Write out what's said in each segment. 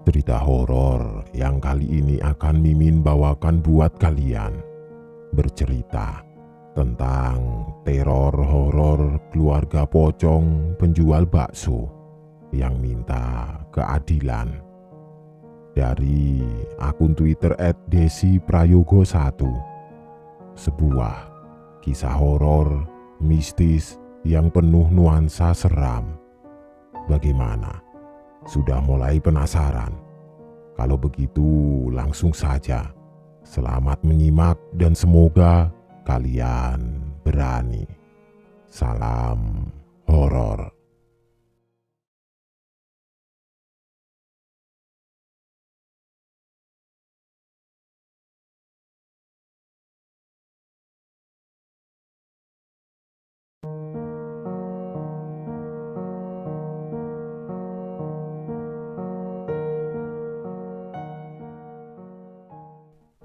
Cerita horor yang kali ini akan Mimin bawakan buat kalian bercerita tentang teror horor keluarga pocong penjual bakso yang minta keadilan. Dari akun Twitter @desiprayogo1, sebuah kisah horor mistis yang penuh nuansa seram. Bagaimana? Sudah mulai penasaran? Kalau begitu langsung saja. Selamat menyimak dan semoga kalian berani. Salam horor.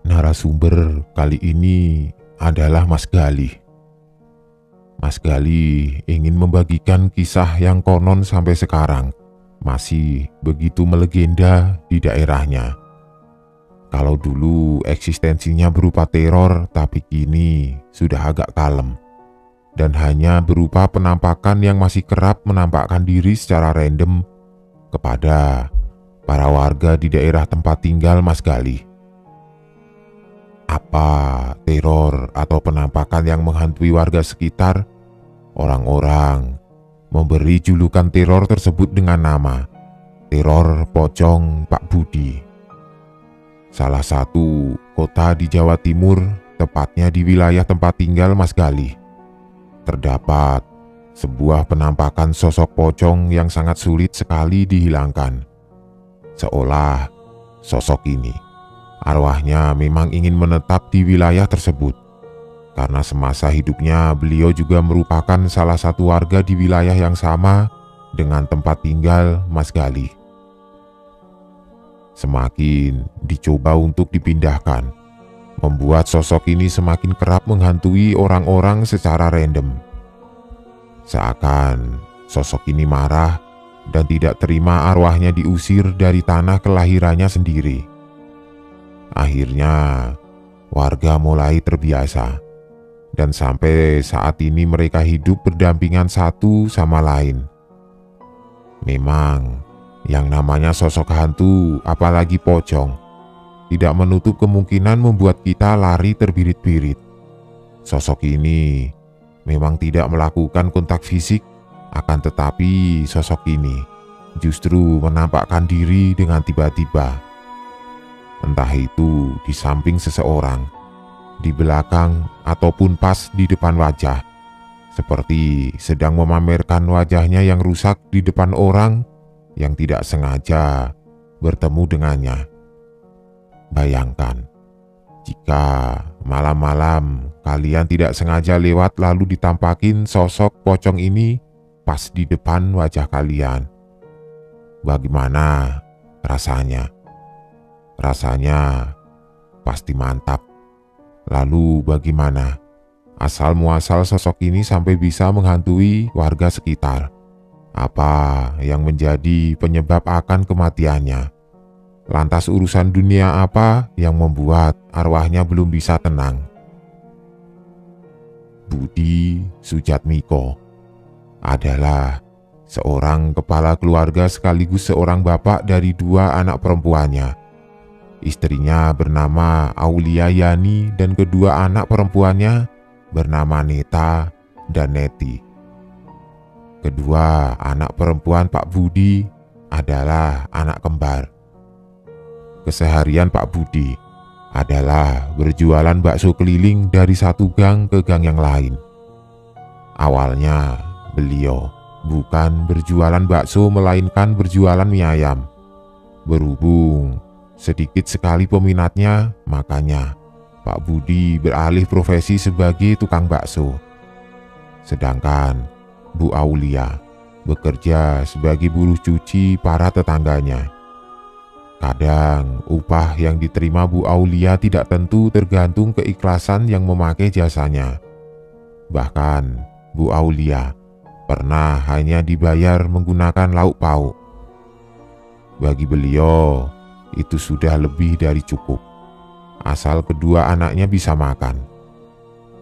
Narasumber kali ini adalah Mas Galih. Mas Galih ingin membagikan kisah yang konon sampai sekarang masih begitu melegenda di daerahnya. Kalau dulu eksistensinya berupa teror, tapi kini sudah agak kalem dan hanya berupa penampakan yang masih kerap menampakkan diri secara random kepada para warga di daerah tempat tinggal Mas Galih. Apa teror atau penampakan yang menghantui warga sekitar? Orang-orang memberi julukan teror tersebut dengan nama Teror Pocong Pak Budi. Salah satu kota di Jawa Timur, tepatnya di wilayah tempat tinggal Mas Galih, terdapat sebuah penampakan sosok pocong yang sangat sulit sekali dihilangkan. Seolah sosok ini arwahnya memang ingin menetap di wilayah tersebut, karena semasa hidupnya beliau juga merupakan salah satu warga di wilayah yang sama dengan tempat tinggal Mas Galih. Semakin dicoba untuk dipindahkan, membuat sosok ini semakin kerap menghantui orang-orang secara random. Seakan sosok ini marah dan tidak terima arwahnya diusir dari tanah kelahirannya sendiri. Akhirnya warga mulai terbiasa dan sampai saat ini mereka hidup berdampingan satu sama lain. Memang yang namanya sosok hantu, apalagi pocong, tidak menutup kemungkinan membuat kita lari terbirit-birit. Sosok ini memang tidak melakukan kontak fisik, akan tetapi sosok ini justru menampakkan diri dengan tiba-tiba. Entah itu di samping seseorang, di belakang, ataupun pas di depan wajah, seperti sedang memamerkan wajahnya yang rusak di depan orang yang tidak sengaja bertemu dengannya. Bayangkan, jika malam-malam kalian tidak sengaja lewat lalu ditampakin sosok pocong ini pas di depan wajah kalian. Bagaimana rasanya? Rasanya pasti mantap. Lalu bagaimana asal muasal sosok ini sampai bisa menghantui warga sekitar? Apa yang menjadi penyebab akan kematiannya? Lantas urusan dunia apa yang membuat arwahnya belum bisa tenang? Budi Sujatmiko adalah seorang kepala keluarga sekaligus seorang bapak dari dua anak perempuannya. Istrinya bernama Aulia Yani dan kedua anak perempuannya bernama Neta dan Neti. Kedua anak perempuan Pak Budi adalah anak kembar. Keseharian Pak Budi adalah berjualan bakso keliling dari satu gang ke gang yang lain. Awalnya beliau bukan berjualan bakso melainkan berjualan mie ayam. Berhubung sedikit sekali peminatnya, makanya Pak Budi beralih profesi sebagai tukang bakso. Sedangkan Bu Aulia bekerja sebagai buruh cuci para tetangganya. Kadang upah yang diterima Bu Aulia tidak tentu, tergantung keikhlasan yang memakai jasanya. Bahkan Bu Aulia pernah hanya dibayar menggunakan lauk pauk. Bagi beliau, itu sudah lebih dari cukup, asal kedua anaknya bisa makan.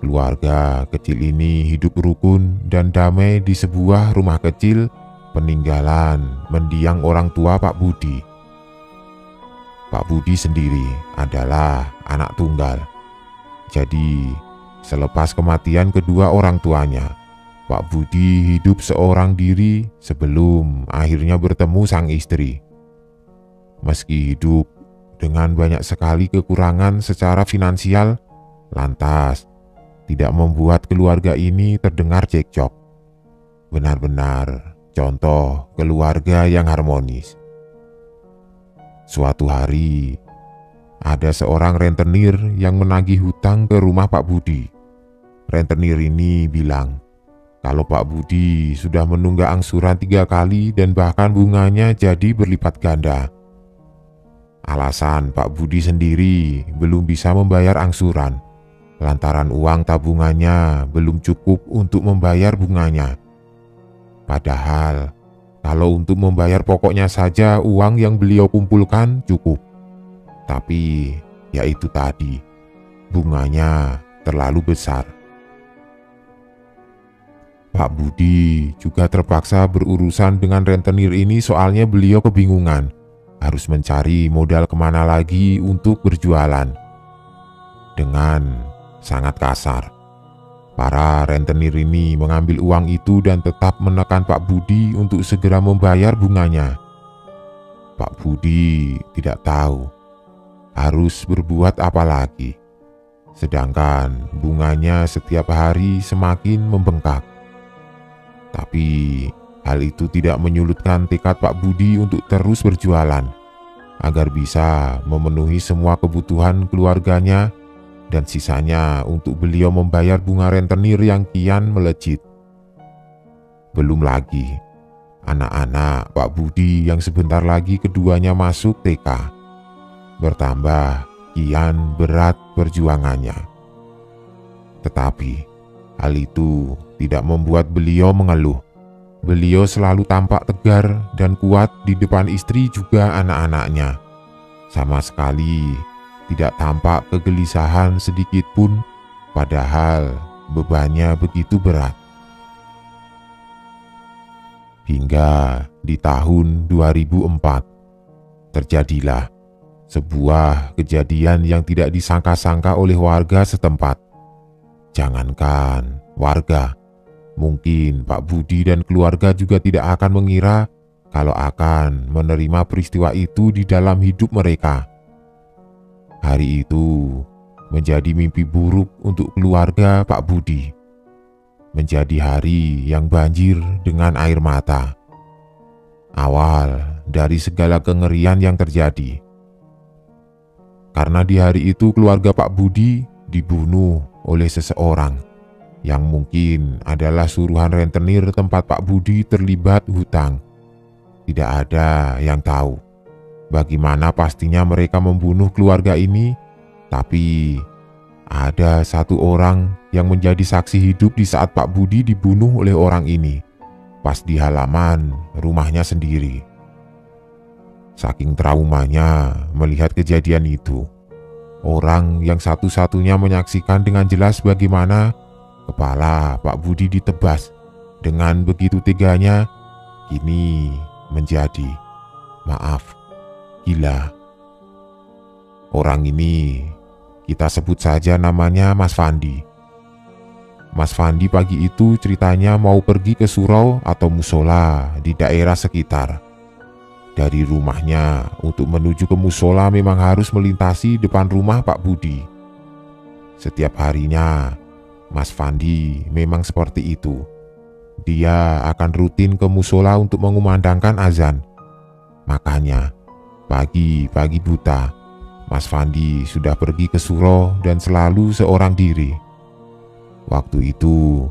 Keluarga kecil ini hidup rukun dan damai di sebuah rumah kecil peninggalan mendiang orang tua Pak Budi. Pak Budi sendiri adalah anak tunggal. Jadi, selepas kematian kedua orang tuanya, Pak Budi hidup seorang diri sebelum akhirnya bertemu sang istri. Meski hidup dengan banyak sekali kekurangan secara finansial, lantas tidak membuat keluarga ini terdengar cekcok. Benar-benar contoh keluarga yang harmonis. Suatu hari, ada seorang rentenir yang menagih hutang ke rumah Pak Budi. Rentenir ini bilang, kalau Pak Budi sudah menunggak angsuran 3 kali dan bahkan bunganya jadi berlipat ganda. Alasan Pak Budi sendiri belum bisa membayar angsuran, lantaran uang tabungannya belum cukup untuk membayar bunganya. Padahal, kalau untuk membayar pokoknya saja uang yang beliau kumpulkan cukup. Tapi, ya itu tadi, bunganya terlalu besar. Pak Budi juga terpaksa berurusan dengan rentenir ini soalnya beliau kebingungan. Harus mencari modal kemana lagi untuk berjualan. Dengan sangat kasar, para rentenir ini mengambil uang itu dan tetap menekan Pak Budi untuk segera membayar bunganya. Pak Budi tidak tahu harus berbuat apa lagi. Sedangkan bunganya setiap hari semakin membengkak. Tapi hal itu tidak menyulitkan tekad Pak Budi untuk terus berjualan, agar bisa memenuhi semua kebutuhan keluarganya dan sisanya untuk beliau membayar bunga rentenir yang kian melejit. Belum lagi anak-anak Pak Budi yang sebentar lagi keduanya masuk TK. Bertambah kian berat perjuangannya. Tetapi hal itu tidak membuat beliau mengeluh. Beliau selalu tampak tegar dan kuat di depan istri juga anak-anaknya. Sama sekali tidak tampak kegelisahan sedikit pun, padahal bebannya begitu berat. Hingga di tahun 2004, terjadilah sebuah kejadian yang tidak disangka-sangka oleh warga setempat. Jangankan warga, mungkin Pak Budi dan keluarga juga tidak akan mengira kalau akan menerima peristiwa itu di dalam hidup mereka. Hari itu menjadi mimpi buruk untuk keluarga Pak Budi. Menjadi hari yang banjir dengan air mata. Awal dari segala kengerian yang terjadi. Karena di hari itu keluarga Pak Budi dibunuh oleh seseorang yang mungkin adalah suruhan rentenir tempat Pak Budi terlibat hutang. Tidak ada yang tahu bagaimana pastinya mereka membunuh keluarga ini, tapi ada satu orang yang menjadi saksi hidup di saat Pak Budi dibunuh oleh orang ini, pas di halaman rumahnya sendiri. Saking traumanya melihat kejadian itu, orang yang satu-satunya menyaksikan dengan jelas bagaimana kepala Pak Budi ditebas dengan begitu teganya, kini menjadi, maaf, gila. Orang ini kita sebut saja namanya Mas Fandi. Mas Fandi pagi itu ceritanya mau pergi ke surau atau musola di daerah sekitar. Dari rumahnya untuk menuju ke musola memang harus melintasi depan rumah Pak Budi. Setiap harinya Mas Fandi memang seperti itu. Dia akan rutin ke musola untuk mengumandangkan azan. Makanya pagi-pagi buta Mas Fandi sudah pergi ke surau dan selalu seorang diri. Waktu itu,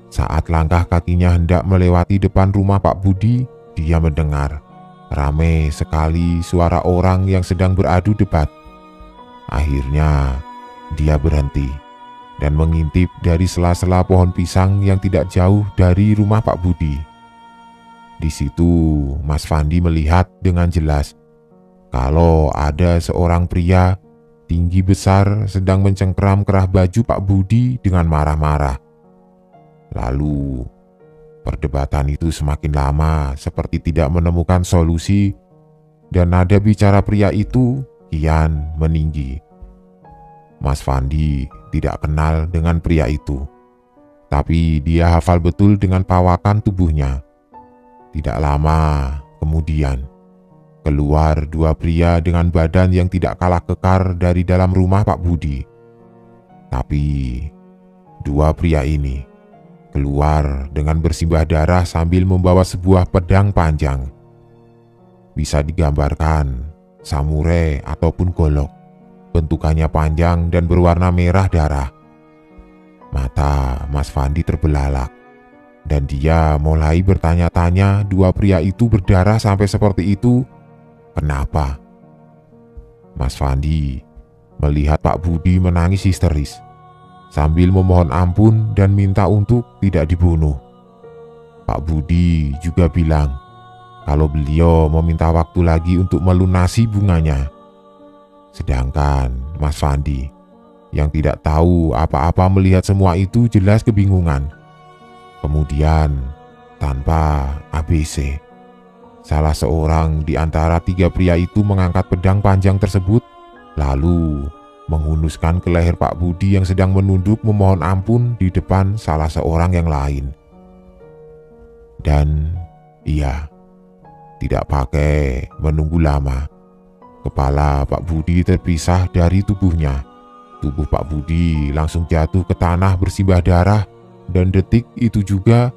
saat langkah kakinya hendak melewati depan rumah Pak Budi, dia mendengar ramai sekali suara orang yang sedang beradu debat. Akhirnya, dia berhenti dan mengintip dari sela-sela pohon pisang yang tidak jauh dari rumah Pak Budi. Di situ Mas Fandi melihat dengan jelas kalau ada seorang pria tinggi besar sedang mencengkeram kerah baju Pak Budi dengan marah-marah. Lalu perdebatan itu semakin lama seperti tidak menemukan solusi dan nada bicara pria itu kian meninggi. Mas Fandi tidak kenal dengan pria itu, tapi dia hafal betul dengan pawakan tubuhnya. Tidak lama kemudian, keluar dua pria dengan badan yang tidak kalah kekar dari dalam rumah Pak Budi. Tapi dua pria ini keluar dengan bersimbah darah sambil membawa sebuah pedang panjang. Bisa digambarkan samurai ataupun golok. Bentukannya panjang dan berwarna merah darah. Mata Mas Fandi terbelalak dan dia mulai bertanya-tanya, dua pria itu berdarah sampai seperti itu, kenapa? Mas Fandi melihat Pak Budi menangis histeris sambil memohon ampun dan minta untuk tidak dibunuh. Pak Budi juga bilang kalau beliau meminta waktu lagi untuk melunasi bunganya. Sedangkan Mas Fandi yang tidak tahu apa-apa melihat semua itu jelas kebingungan. Kemudian tanpa ABC, salah seorang di antara tiga pria itu mengangkat pedang panjang tersebut lalu menghunuskan ke leher Pak Budi yang sedang menunduk memohon ampun di depan salah seorang yang lain. Dan iya, tidak pakai menunggu lama, kepala Pak Budi terpisah dari tubuhnya. Tubuh Pak Budi langsung jatuh ke tanah bersimbah darah dan detik itu juga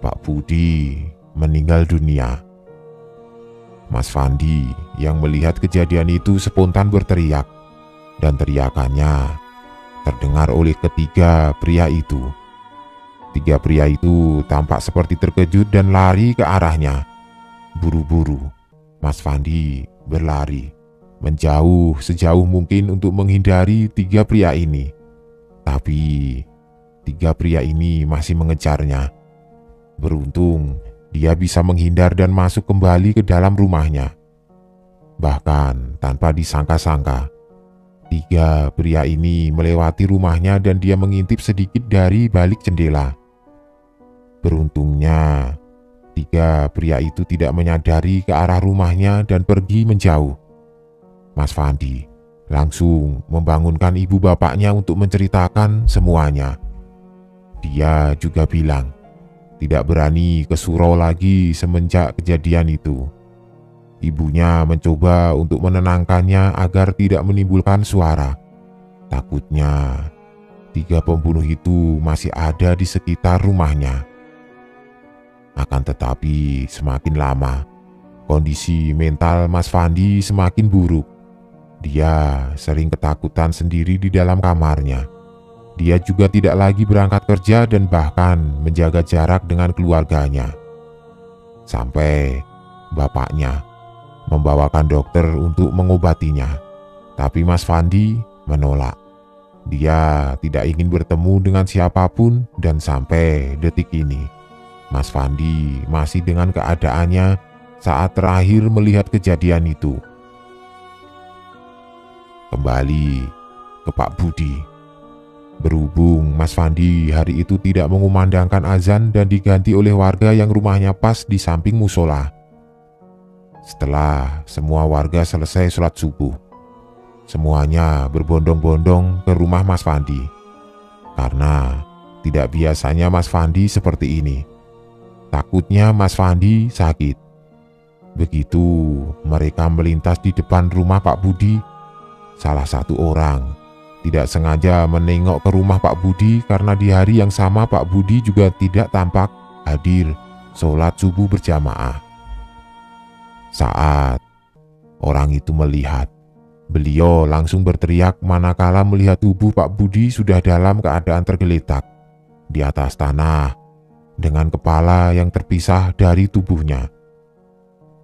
Pak Budi meninggal dunia. Mas Fandi yang melihat kejadian itu spontan berteriak dan teriakannya terdengar oleh ketiga pria itu. Tiga pria itu tampak seperti terkejut dan lari ke arahnya. Buru-buru Mas Fandi berlari menjauh sejauh mungkin untuk menghindari tiga pria ini. Tapi tiga pria ini masih mengejarnya. Beruntung dia bisa menghindar dan masuk kembali ke dalam rumahnya. Bahkan tanpa disangka-sangka, tiga pria ini melewati rumahnya dan dia mengintip sedikit dari balik jendela. Beruntungnya, tiga pria itu tidak menyadari ke arah rumahnya dan pergi menjauh. Mas Fandi langsung membangunkan ibu bapaknya untuk menceritakan semuanya. Dia juga bilang tidak berani ke surau lagi semenjak kejadian itu. Ibunya mencoba untuk menenangkannya agar tidak menimbulkan suara. Takutnya tiga pembunuh itu masih ada di sekitar rumahnya. Akan tetapi semakin lama, kondisi mental Mas Fandi semakin buruk. Dia sering ketakutan sendiri di dalam kamarnya. Dia juga tidak lagi berangkat kerja dan bahkan menjaga jarak dengan keluarganya. Sampai bapaknya membawakan dokter untuk mengobatinya. Tapi Mas Fandi menolak. Dia tidak ingin bertemu dengan siapapun dan sampai detik ini, Mas Fandi masih dengan keadaannya saat terakhir melihat kejadian itu. Kembali ke Pak Budi. Berhubung Mas Fandi hari itu tidak mengumandangkan azan dan diganti oleh warga yang rumahnya pas di samping musola. Setelah semua warga selesai sholat subuh, semuanya berbondong-bondong ke rumah Mas Fandi. Karena tidak biasanya Mas Fandi seperti ini. Takutnya Mas Fandi sakit. Begitu mereka melintas di depan rumah Pak Budi, salah satu orang tidak sengaja menengok ke rumah Pak Budi karena di hari yang sama Pak Budi juga tidak tampak hadir sholat subuh berjamaah. Saat orang itu melihat, beliau langsung berteriak manakala melihat tubuh Pak Budi sudah dalam keadaan tergeletak di atas tanah dengan kepala yang terpisah dari tubuhnya.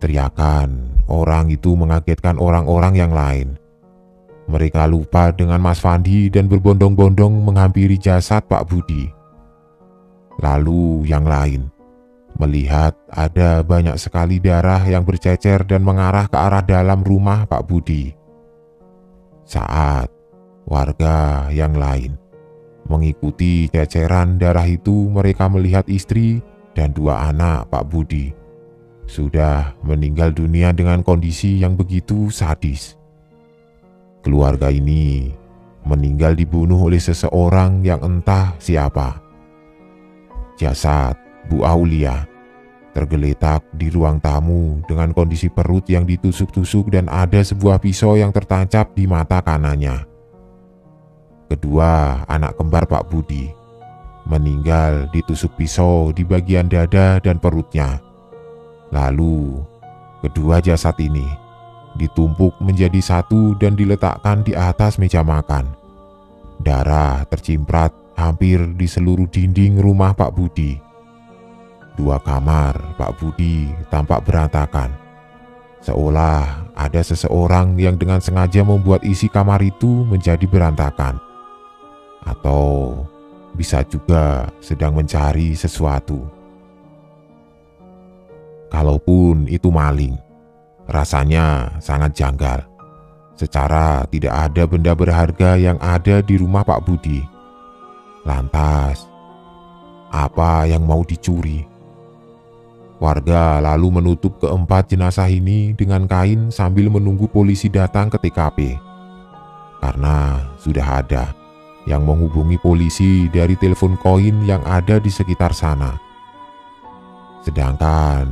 Teriakan orang itu mengagetkan orang-orang yang lain. Mereka lupa dengan Mas Fandi dan berbondong-bondong menghampiri jasad Pak Budi. Lalu yang lain melihat ada banyak sekali darah yang bercecer dan mengarah ke arah dalam rumah Pak Budi. Saat warga yang lain mengikuti ceceran darah itu, mereka melihat istri dan dua anak Pak Budi sudah meninggal dunia dengan kondisi yang begitu sadis. Keluarga ini meninggal dibunuh oleh seseorang yang entah siapa. Jasad Bu Aulia tergeletak di ruang tamu dengan kondisi perut yang ditusuk-tusuk dan ada sebuah pisau yang tertancap di mata kanannya. Kedua anak kembar Pak Budi meninggal ditusuk pisau di bagian dada dan perutnya. Lalu kedua jasad ini ditumpuk menjadi satu dan diletakkan di atas meja makan. Darah tercimprat hampir di seluruh dinding rumah Pak Budi. Dua kamar Pak Budi tampak berantakan, seolah ada seseorang yang dengan sengaja membuat isi kamar itu menjadi berantakan. Atau bisa juga sedang mencari sesuatu. Kalaupun itu maling, rasanya sangat janggal. Secara tidak ada benda berharga yang ada di rumah Pak Budi. Lantas, apa yang mau dicuri? Warga lalu menutup keempat jenazah ini dengan kain sambil menunggu polisi datang ke TKP. Karena sudah ada yang menghubungi polisi dari telepon koin yang ada di sekitar sana. Sedangkan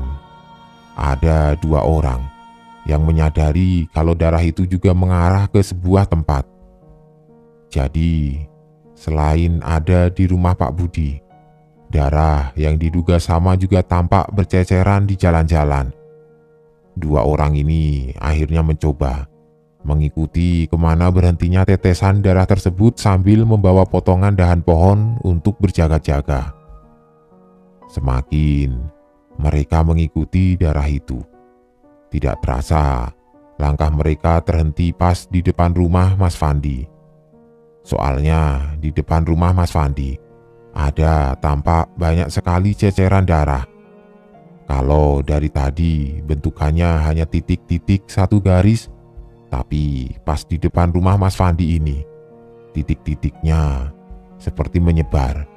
ada dua orang yang menyadari kalau darah itu juga mengarah ke sebuah tempat. Jadi, selain ada di rumah Pak Budi, darah yang diduga sama juga tampak berceceran di jalan-jalan. Dua orang ini akhirnya mencoba mengikuti kemana berhentinya tetesan darah tersebut sambil membawa potongan dahan pohon untuk berjaga-jaga. Semakin mereka mengikuti darah itu, tidak terasa langkah mereka terhenti pas di depan rumah Mas Fandi. Soalnya di depan rumah Mas Fandi ada tampak banyak sekali ceceran darah. Kalau dari tadi bentukannya hanya titik-titik satu garis, tapi pas di depan rumah Mas Fandi ini, titik-titiknya seperti menyebar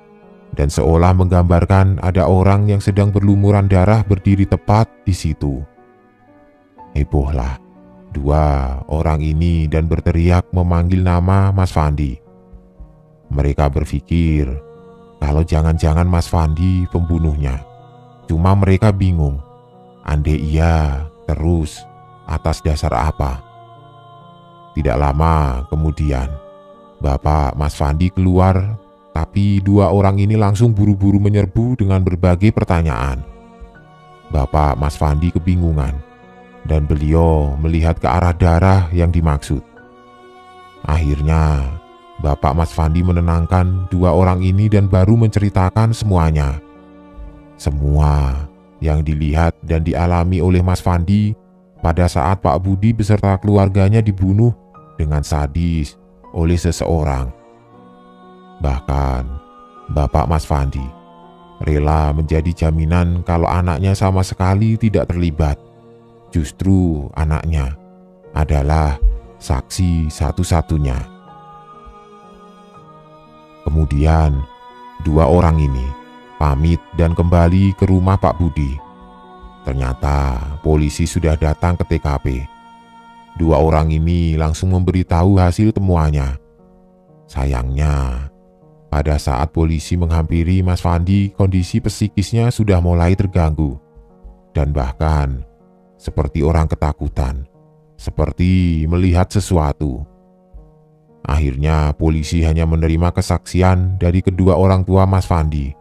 dan seolah menggambarkan ada orang yang sedang berlumuran darah berdiri tepat di situ. Hebohlah dua orang ini dan berteriak memanggil nama Mas Fandi. Mereka berpikir kalau jangan-jangan Mas Fandi pembunuhnya. Cuma mereka bingung, andai iya, terus atas dasar apa? Tidak lama kemudian, Bapak Mas Fandi keluar, tapi dua orang ini langsung buru-buru menyerbu dengan berbagai pertanyaan. Bapak Mas Fandi kebingungan, dan beliau melihat ke arah darah yang dimaksud. Akhirnya, Bapak Mas Fandi menenangkan dua orang ini dan baru menceritakan semuanya. Semua yang dilihat dan dialami oleh Mas Fandi pada saat Pak Budi beserta keluarganya dibunuh dengan sadis oleh seseorang. Bahkan Bapak Mas Fandi rela menjadi jaminan kalau anaknya sama sekali tidak terlibat. Justru anaknya adalah saksi satu-satunya. Kemudian dua orang ini pamit dan kembali ke rumah Pak Budi. Ternyata polisi sudah datang ke TKP. Dua orang ini langsung memberitahu hasil temuannya. Sayangnya, pada saat polisi menghampiri Mas Fandi, kondisi psikisnya sudah mulai terganggu. Dan bahkan seperti orang ketakutan, seperti melihat sesuatu. Akhirnya polisi hanya menerima kesaksian dari kedua orang tua Mas Fandi,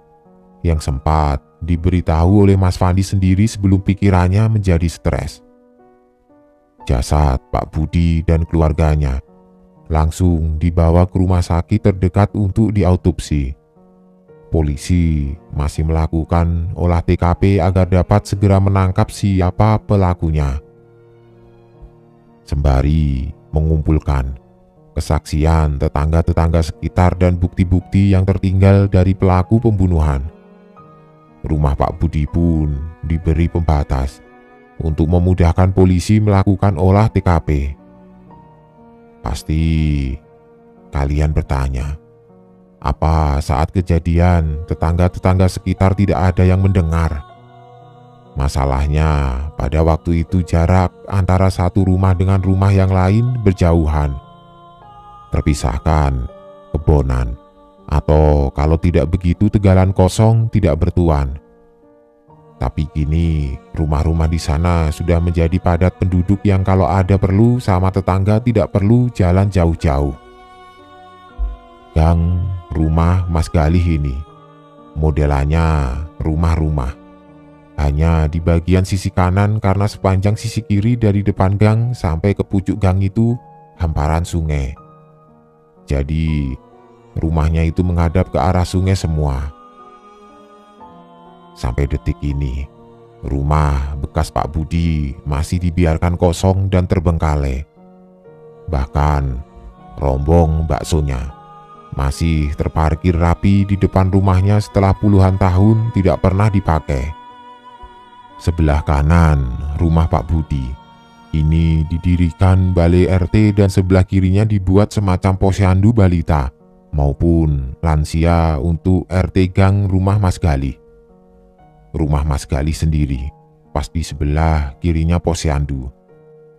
yang sempat diberitahu oleh Mas Fandi sendiri sebelum pikirannya menjadi stres. Jasad Pak Budi dan keluarganya langsung dibawa ke rumah sakit terdekat untuk diautopsi. Polisi masih melakukan olah TKP agar dapat segera menangkap siapa pelakunya. Sembari mengumpulkan kesaksian tetangga-tetangga sekitar dan bukti-bukti yang tertinggal dari pelaku pembunuhan. Rumah Pak Budi pun diberi pembatas untuk memudahkan polisi melakukan olah TKP. Pasti kalian bertanya, apa saat kejadian tetangga-tetangga sekitar tidak ada yang mendengar? Masalahnya, pada waktu itu jarak antara satu rumah dengan rumah yang lain berjauhan, terpisahkan kebonan, atau kalau tidak begitu tegalan kosong tidak bertuan. Tapi kini rumah-rumah di sana sudah menjadi padat penduduk yang kalau ada perlu sama tetangga tidak perlu jalan jauh-jauh. Gang rumah Mas Galih ini modelannya rumah-rumah. Hanya di bagian sisi kanan karena sepanjang sisi kiri dari depan gang sampai ke pucuk gang itu hamparan sungai. Jadi rumahnya itu menghadap ke arah sungai semua. Sampai detik ini, rumah bekas Pak Budi masih dibiarkan kosong dan terbengkalai. Bahkan rombong baksonya masih terparkir rapi di depan rumahnya setelah puluhan tahun tidak pernah dipakai. Sebelah kanan rumah Pak Budi ini didirikan balai RT dan sebelah kirinya dibuat semacam posyandu balita maupun lansia untuk RT gang rumah Mas Galih. Rumah Mas Galih sendiri pas di sebelah kirinya posyandu.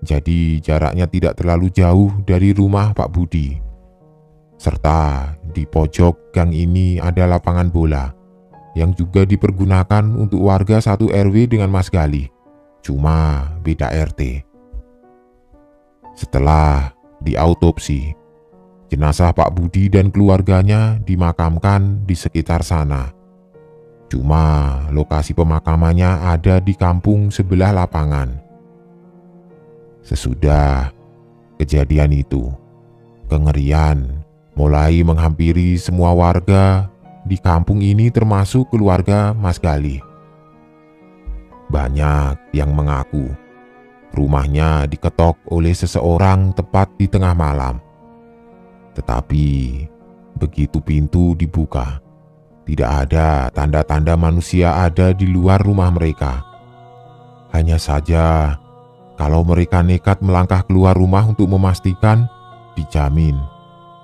Jadi jaraknya tidak terlalu jauh dari rumah Pak Budi. Serta di pojok gang ini ada lapangan bola yang juga dipergunakan untuk warga satu RW dengan Mas Galih. Cuma beda RT. Setelah diautopsi, jenazah Pak Budi dan keluarganya dimakamkan di sekitar sana. Cuma lokasi pemakamannya ada di kampung sebelah lapangan. Sesudah kejadian itu, kengerian mulai menghampiri semua warga di kampung ini termasuk keluarga Mas Galih. Banyak yang mengaku rumahnya diketok oleh seseorang tepat di tengah malam. Tetapi begitu pintu dibuka, tidak ada tanda-tanda manusia ada di luar rumah mereka. Hanya saja, kalau mereka nekat melangkah keluar rumah untuk memastikan, dijamin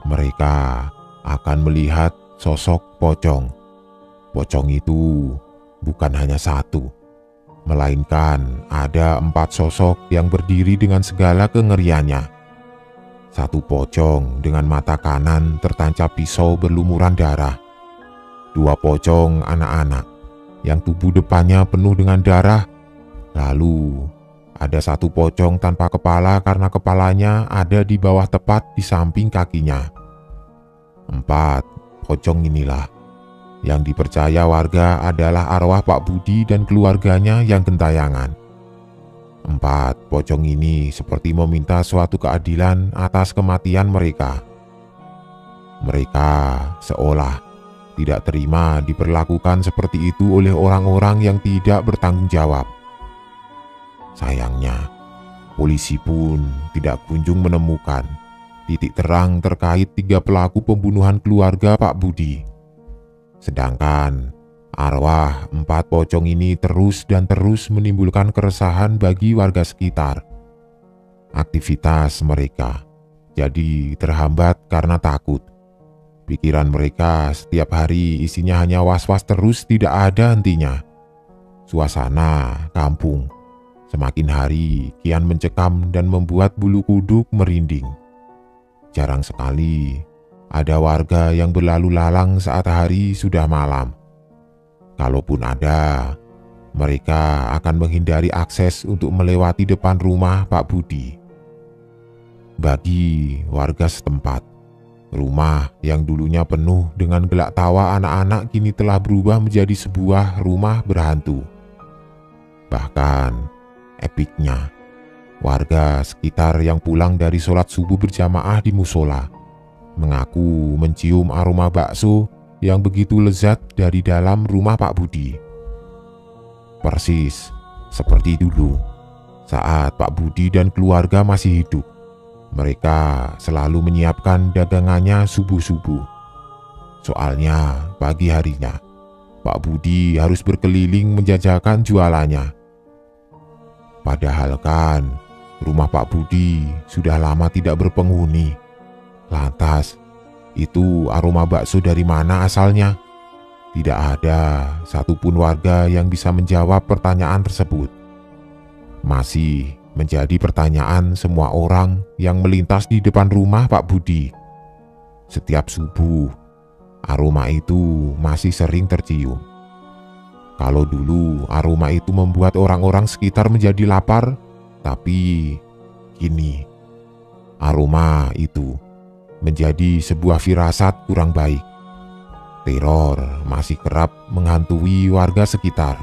mereka akan melihat sosok pocong. Pocong itu bukan hanya satu, melainkan ada 4 sosok yang berdiri dengan segala kengeriannya. Satu pocong dengan mata kanan tertancap pisau berlumuran darah. 2 pocong anak-anak yang tubuh depannya penuh dengan darah. Lalu ada 1 pocong tanpa kepala karena kepalanya ada di bawah tepat di samping kakinya. 4 pocong inilah yang dipercaya warga adalah arwah Pak Budi dan keluarganya yang gentayangan. 4 pocong ini seperti meminta suatu keadilan atas kematian mereka. Mereka seolah tidak terima diperlakukan seperti itu oleh orang-orang yang tidak bertanggung jawab. Sayangnya, polisi pun tidak kunjung menemukan titik terang terkait 3 pelaku pembunuhan keluarga Pak Budi. Sedangkan arwah 4 pocong ini terus dan terus menimbulkan keresahan bagi warga sekitar. Aktivitas mereka jadi terhambat karena takut. Pikiran mereka setiap hari isinya hanya was-was terus tidak ada hentinya. Suasana kampung semakin hari kian mencekam dan membuat bulu kuduk merinding. Jarang sekali ada warga yang berlalu lalang saat hari sudah malam. Kalaupun ada, mereka akan menghindari akses untuk melewati depan rumah Pak Budi. Bagi warga setempat, rumah yang dulunya penuh dengan gelak tawa anak-anak kini telah berubah menjadi sebuah rumah berhantu. Bahkan epiknya, warga sekitar yang pulang dari sholat subuh berjamaah di musola mengaku mencium aroma bakso yang begitu lezat dari dalam rumah Pak Budi. Persis seperti dulu saat Pak Budi dan keluarga masih hidup. Mereka selalu menyiapkan dagangannya subuh-subuh. Soalnya pagi harinya Pak Budi harus berkeliling menjajakan jualannya. Padahal kan rumah Pak Budi sudah lama tidak berpenghuni. Lantas, itu aroma bakso dari mana asalnya? Tidak ada satupun warga yang bisa menjawab pertanyaan tersebut. Masih menjadi pertanyaan semua orang yang melintas di depan rumah Pak Budi. Setiap subuh, aroma itu masih sering tercium. Kalau dulu aroma itu membuat orang-orang sekitar menjadi lapar, tapi kini aroma itu menjadi sebuah firasat kurang baik. Teror masih kerap menghantui warga sekitar.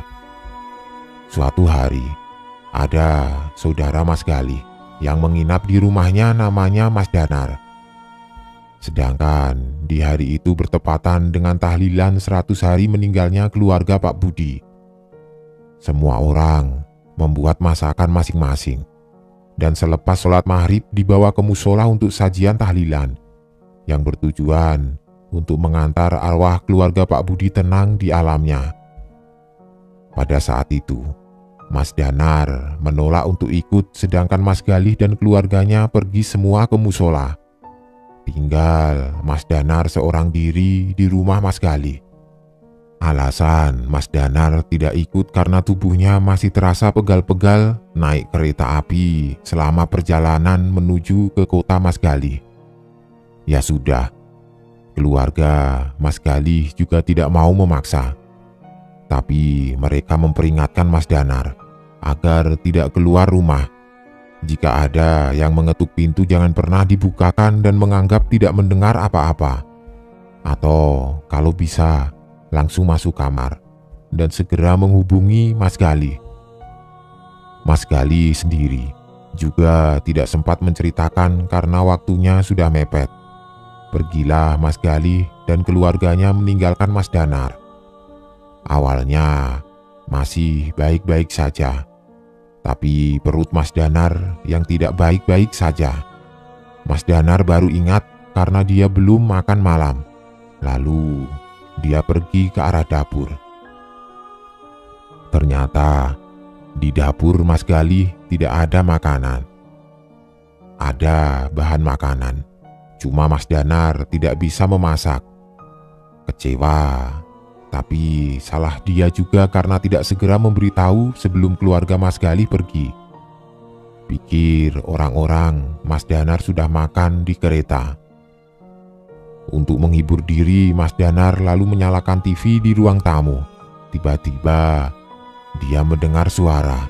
Suatu hari, ada saudara Mas Gali yang menginap di rumahnya namanya Mas Danar. Sedangkan di hari itu bertepatan dengan tahlilan 100 hari meninggalnya keluarga Pak Budi. Semua orang membuat masakan masing-masing, dan selepas sholat maghrib dibawa ke musola untuk sajian tahlilan yang bertujuan untuk mengantar arwah keluarga Pak Budi tenang di alamnya. Pada saat itu, Mas Danar menolak untuk ikut, sedangkan Mas Galih dan keluarganya pergi semua ke musola. Tinggal Mas Danar seorang diri di rumah Mas Galih. Alasan Mas Danar tidak ikut karena tubuhnya masih terasa pegal-pegal naik kereta api selama perjalanan menuju ke kota Mas Galih. Ya sudah, keluarga Mas Galih juga tidak mau memaksa. Tapi mereka memperingatkan Mas Danar agar tidak keluar rumah. Jika ada yang mengetuk pintu jangan pernah dibukakan dan menganggap tidak mendengar apa-apa. Atau kalau bisa langsung masuk kamar dan segera menghubungi Mas Galih. Mas Galih sendiri juga tidak sempat menceritakan karena waktunya sudah mepet. Pergilah Mas Galih dan keluarganya meninggalkan Mas Danar. Awalnya masih baik-baik saja, tapi perut Mas Danar yang tidak baik-baik saja. Mas Danar baru ingat karena dia belum makan malam. Lalu dia pergi ke arah dapur. Ternyata di dapur Mas Galih tidak ada makanan. Ada bahan makanan, cuma Mas Danar tidak bisa memasak. Kecewa, tapi salah dia juga karena tidak segera memberitahu sebelum keluarga Mas Galih pergi. Pikir orang-orang Mas Danar sudah makan di kereta. Untuk menghibur diri, Mas Danar lalu menyalakan TV di ruang tamu. Tiba-tiba dia mendengar suara,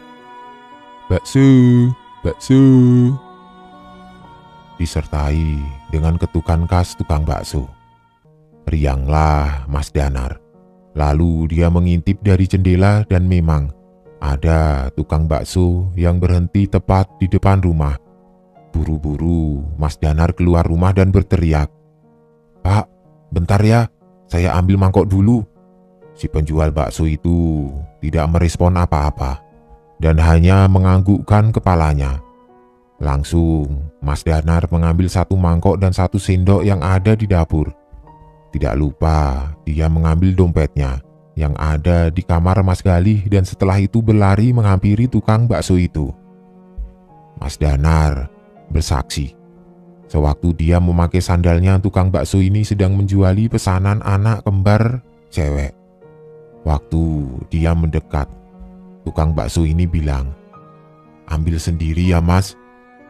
"Bakso, bakso," disertai dengan ketukan khas tukang bakso. Rianglah Mas Danar. Lalu dia mengintip dari jendela dan memang ada tukang bakso yang berhenti tepat di depan rumah. Buru-buru Mas Danar keluar rumah dan berteriak, "Pak, bentar ya, saya ambil mangkok dulu." Si penjual bakso itu tidak merespon apa-apa dan hanya menganggukkan kepalanya. Langsung Mas Danar mengambil satu mangkok dan satu sendok yang ada di dapur. Tidak lupa dia mengambil dompetnya yang ada di kamar Mas Galih dan setelah itu berlari menghampiri tukang bakso itu. Mas Danar bersaksi, sewaktu dia memakai sandalnya, tukang bakso ini sedang menjuali pesanan anak kembar cewek. Waktu dia mendekat, tukang bakso ini bilang, "Ambil sendiri ya Mas,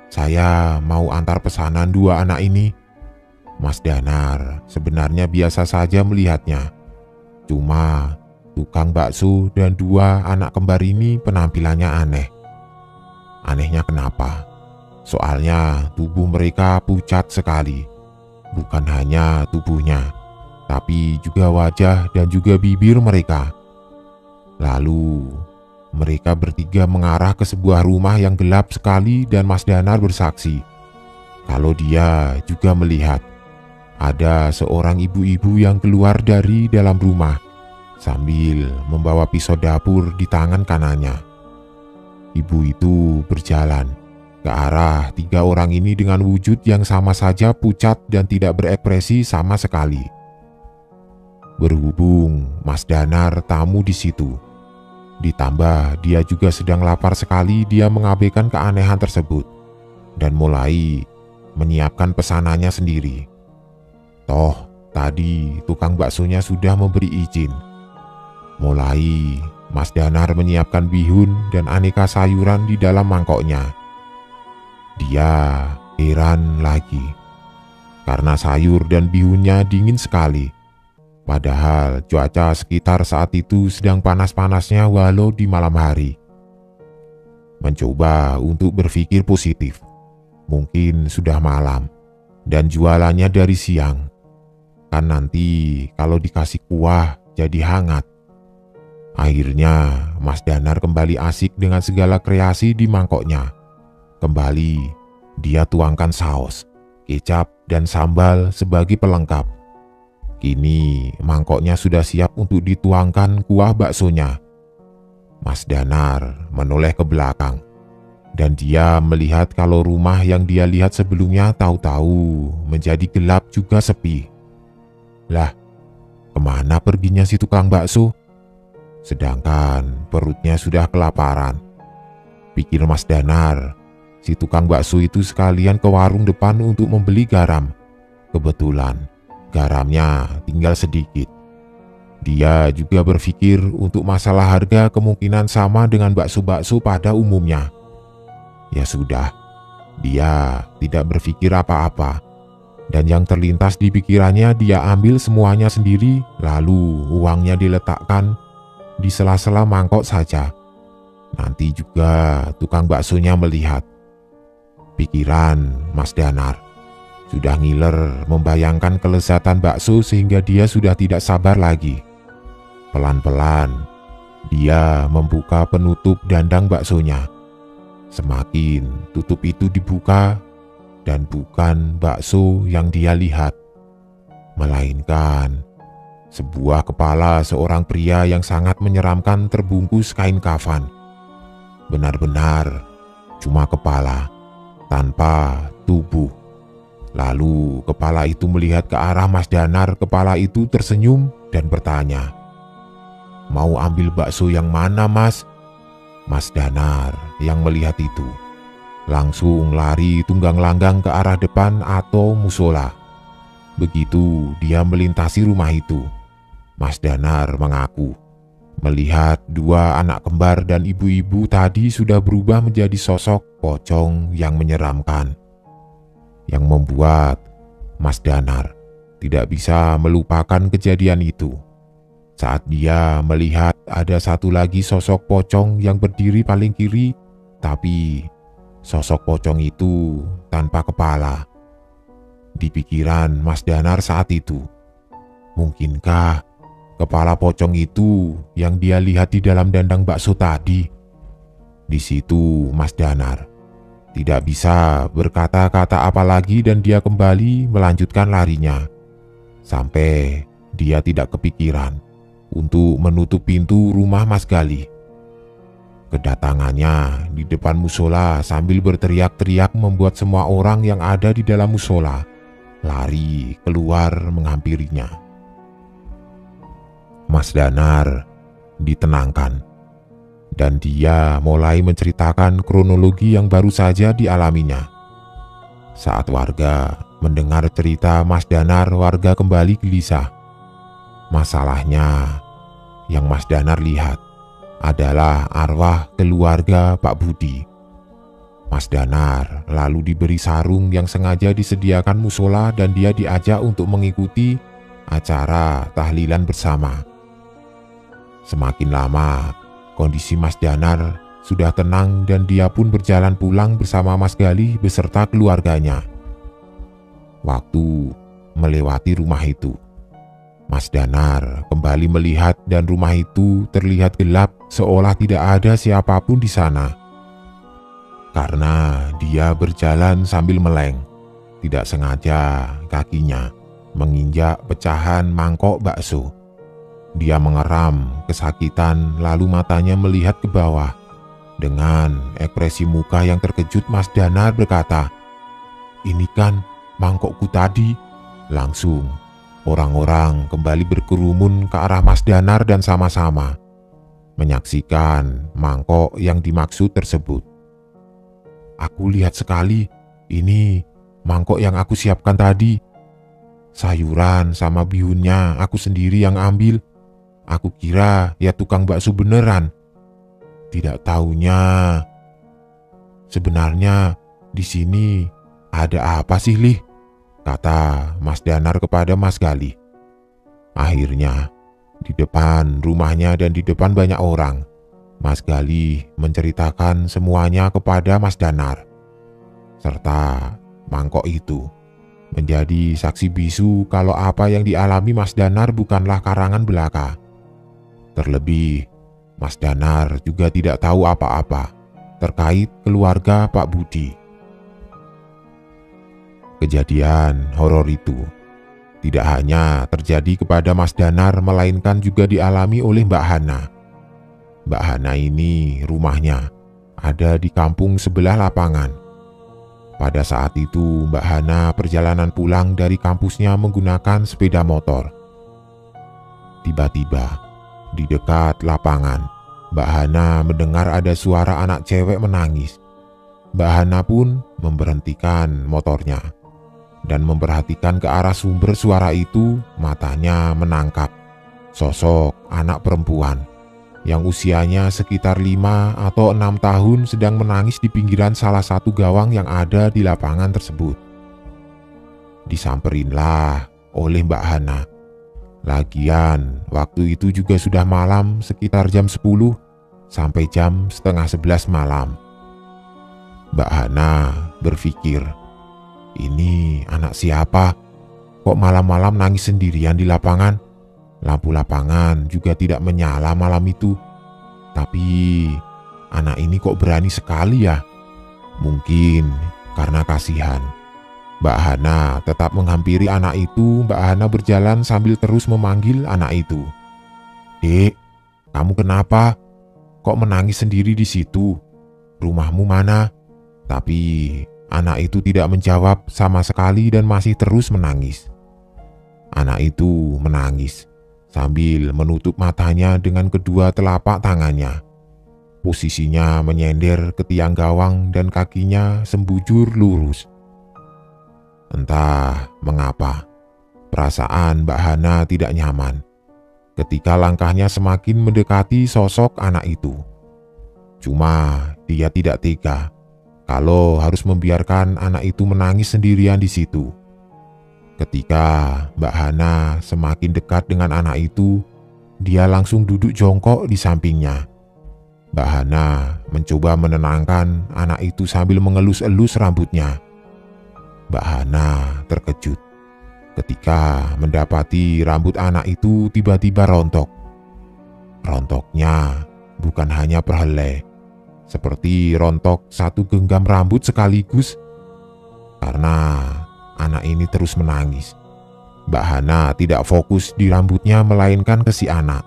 saya mau antar pesanan dua anak ini." Mas Danar sebenarnya biasa saja melihatnya. Cuma tukang bakso dan dua anak kembar ini penampilannya aneh. Anehnya kenapa? Soalnya tubuh mereka pucat sekali. Bukan hanya tubuhnya, tapi juga wajah dan juga bibir mereka. Lalu mereka bertiga mengarah ke sebuah rumah yang gelap sekali dan Mas Danar bersaksi kalau dia juga melihat ada seorang ibu-ibu yang keluar dari dalam rumah sambil membawa pisau dapur di tangan kanannya. Ibu itu berjalan ke arah tiga orang ini dengan wujud yang sama saja pucat dan tidak berekspresi sama sekali. Berhubung Mas Danar tamu di situ, ditambah dia juga sedang lapar sekali, dia mengabaikan keanehan tersebut dan mulai menyiapkan pesanannya sendiri. Toh, tadi tukang baksonya sudah memberi izin. Mulai Mas Danar menyiapkan bihun dan aneka sayuran di dalam mangkoknya. Dia heran lagi karena sayur dan bihunnya dingin sekali. Padahal cuaca sekitar saat itu sedang panas-panasnya walau di malam hari. Mencoba untuk berpikir positif. Mungkin sudah malam dan jualannya dari siang. Kan nanti kalau dikasih kuah jadi hangat. Akhirnya Mas Danar kembali asik dengan segala kreasi di mangkoknya. Kembali dia tuangkan saus, kecap dan sambal sebagai pelengkap. Kini mangkoknya sudah siap untuk dituangkan kuah baksonya. Mas Danar menoleh ke belakang dan dia melihat kalau rumah yang dia lihat sebelumnya tahu-tahu menjadi gelap juga sepi. Lah, kemana perginya si tukang bakso? Sedangkan perutnya sudah kelaparan. Pikir Mas Danar, si tukang bakso itu sekalian ke warung depan untuk membeli garam. Kebetulan garamnya tinggal sedikit. Dia juga berpikir untuk masalah harga kemungkinan sama dengan bakso-bakso pada umumnya. Ya sudah, dia tidak berpikir apa-apa. Dan yang terlintas di pikirannya dia ambil semuanya sendiri, lalu uangnya diletakkan di sela-sela mangkok saja. Nanti juga tukang baksonya melihat. Pikiran Mas Danar sudah ngiler membayangkan kelezatan bakso sehingga dia sudah tidak sabar lagi. Pelan-pelan dia membuka penutup dandang baksonya. Semakin tutup itu dibuka dan bukan bakso yang dia lihat, melainkan sebuah kepala seorang pria yang sangat menyeramkan terbungkus kain kafan. Benar-benar cuma kepala tanpa tubuh. Lalu kepala itu melihat ke arah Mas Danar. Kepala itu tersenyum dan bertanya, "Mau ambil bakso yang mana, Mas?" Mas Danar yang melihat itu langsung lari tunggang-langgang ke arah depan atau musola. Begitu dia melintasi rumah itu, Mas Danar mengaku melihat dua anak kembar dan ibu-ibu tadi sudah berubah menjadi sosok pocong yang menyeramkan. Yang membuat Mas Danar tidak bisa melupakan kejadian itu. Saat dia melihat ada satu lagi sosok pocong yang berdiri paling kiri, tapi sosok pocong itu tanpa kepala. Di pikiran Mas Danar saat itu, mungkinkah kepala pocong itu yang dia lihat di dalam dandang bakso tadi? Di situ Mas Danar tidak bisa berkata-kata apalagi dan dia kembali melanjutkan larinya. Sampai dia tidak kepikiran untuk menutup pintu rumah Mas Gali. Kedatangannya di depan musola sambil berteriak-teriak membuat semua orang yang ada di dalam musola lari keluar menghampirinya. Mas Danar ditenangkan dan dia mulai menceritakan kronologi yang baru saja dialaminya. Saat warga mendengar cerita Mas Danar, warga kembali gelisah. Masalahnya yang Mas Danar lihat adalah arwah keluarga Pak Budi. Mas Danar lalu diberi sarung yang sengaja disediakan musola dan dia diajak untuk mengikuti acara tahlilan bersama. Semakin lama, kondisi Mas Danar sudah tenang dan dia pun berjalan pulang bersama Mas Gali beserta keluarganya. Waktu melewati rumah itu, Mas Danar kembali melihat dan rumah itu terlihat gelap seolah tidak ada siapapun di sana. Karena dia berjalan sambil meleng, tidak sengaja kakinya menginjak pecahan mangkok bakso. Dia mengeram kesakitan lalu matanya melihat ke bawah. Dengan ekspresi muka yang terkejut Mas Danar berkata, "Ini kan mangkokku tadi." Langsung Orang-orang kembali berkerumun ke arah Mas Danar dan sama-sama menyaksikan mangkok yang dimaksud tersebut. Aku lihat sekali, ini mangkok yang aku siapkan tadi. Sayuran sama bihunnya aku sendiri yang ambil. Aku kira ya tukang bakso beneran. Tidak taunya. Sebenarnya di sini ada apa sih, Lih? Kata Mas Danar kepada Mas Gali. Akhirnya, di depan rumahnya dan di depan banyak orang, Mas Gali menceritakan semuanya kepada Mas Danar. Serta mangkok itu menjadi saksi bisu kalau apa yang dialami Mas Danar bukanlah karangan belaka. Terlebih, Mas Danar juga tidak tahu apa-apa terkait keluarga Pak Budi. Kejadian horor itu tidak hanya terjadi kepada Mas Danar, melainkan juga dialami oleh Mbak Hana. Mbak Hana ini rumahnya ada di kampung sebelah lapangan. Pada saat itu Mbak Hana perjalanan pulang dari kampusnya menggunakan sepeda motor. Tiba-tiba di dekat lapangan, Mbak Hana mendengar ada suara anak cewek menangis. Mbak Hana pun memberhentikan motornya dan memperhatikan ke arah sumber suara itu. Matanya menangkap sosok anak perempuan yang usianya sekitar 5 atau 6 tahun sedang menangis di pinggiran salah satu gawang yang ada di lapangan tersebut. Disamperinlah oleh Mbak Hana. Lagian waktu itu juga sudah malam, sekitar jam 10 sampai jam setengah 11 malam. Mbak Hana berpikir, ini anak siapa? Kok malam-malam nangis sendirian di lapangan? Lampu lapangan juga tidak menyala malam itu. Tapi anak ini kok berani sekali ya? Mungkin karena kasihan. Mbak Hana tetap menghampiri anak itu. Mbak Hana berjalan sambil terus memanggil anak itu. Dek, kamu kenapa? Kok menangis sendiri di situ? Rumahmu mana? Tapi anak itu tidak menjawab sama sekali dan masih terus menangis. Anak itu menangis sambil menutup matanya dengan kedua telapak tangannya. Posisinya menyender ke tiang gawang dan kakinya sembujur lurus. Entah mengapa, perasaan Mbak Hana tidak nyaman ketika langkahnya semakin mendekati sosok anak itu. Cuma dia tidak tega kalau harus membiarkan anak itu menangis sendirian di situ. Ketika Mbak Hana semakin dekat dengan anak itu, dia langsung duduk jongkok di sampingnya. Mbak Hana mencoba menenangkan anak itu sambil mengelus-elus rambutnya. Mbak Hana terkejut ketika mendapati rambut anak itu tiba-tiba rontok. Rontoknya bukan hanya perhelai, seperti rontok satu genggam rambut sekaligus. Karena anak ini terus menangis, Mbak Hana tidak fokus di rambutnya melainkan ke si anak.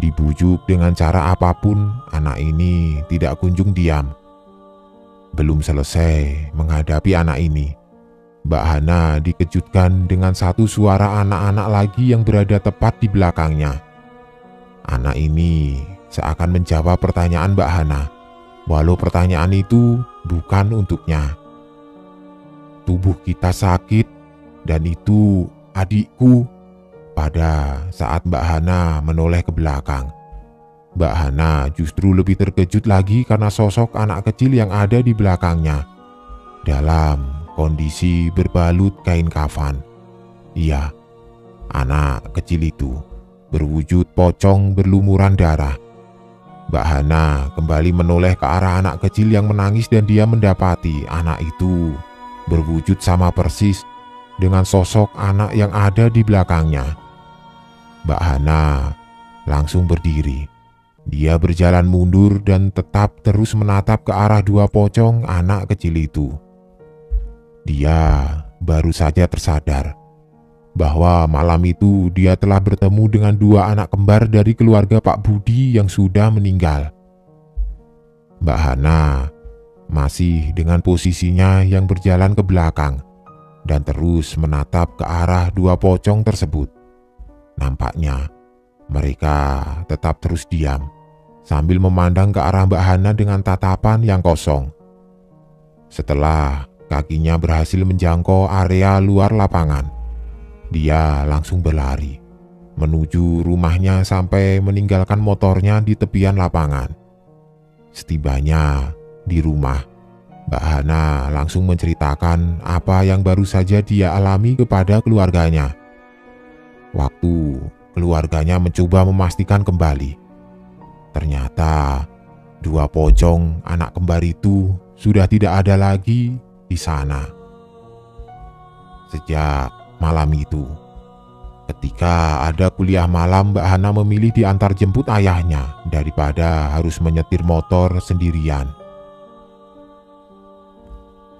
Dibujuk dengan cara apapun, anak ini tidak kunjung diam. Belum selesai menghadapi anak ini, Mbak Hana dikejutkan dengan satu suara anak-anak lagi yang berada tepat di belakangnya. Anak ini seakan menjawab pertanyaan Mbak Hana, walau pertanyaan itu bukan untuknya. Tubuh kita sakit dan itu adikku. Pada saat Mbak Hana menoleh ke belakang, Mbak Hana justru lebih terkejut lagi karena sosok anak kecil yang ada di belakangnya dalam kondisi berbalut kain kafan. Iya, anak kecil itu berwujud pocong berlumuran darah. Mbak Hana kembali menoleh ke arah anak kecil yang menangis dan dia mendapati anak itu berwujud sama persis dengan sosok anak yang ada di belakangnya. Mbak Hana langsung berdiri. Dia berjalan mundur dan tetap terus menatap ke arah dua pocong anak kecil itu. Dia baru saja tersadar bahwa malam itu dia telah bertemu dengan dua anak kembar dari keluarga Pak Budi yang sudah meninggal. Mbak Hana masih dengan posisinya yang berjalan ke belakang. dan terus menatap ke arah dua pocong tersebut. Nampaknya mereka tetap terus diam sambil memandang ke arah Mbak Hana dengan tatapan yang kosong. Setelah kakinya berhasil menjangkau area luar lapangan, dia langsung berlari menuju rumahnya sampai meninggalkan motornya di tepian lapangan. Setibanya di rumah, Mbak Hana langsung menceritakan apa yang baru saja dia alami kepada keluarganya. Waktu keluarganya mencoba memastikan kembali, ternyata dua pocong anak kembar itu sudah tidak ada lagi di sana. Sejak malam itu, ketika ada kuliah malam, Mbak Hana memilih diantar jemput ayahnya daripada harus menyetir motor sendirian.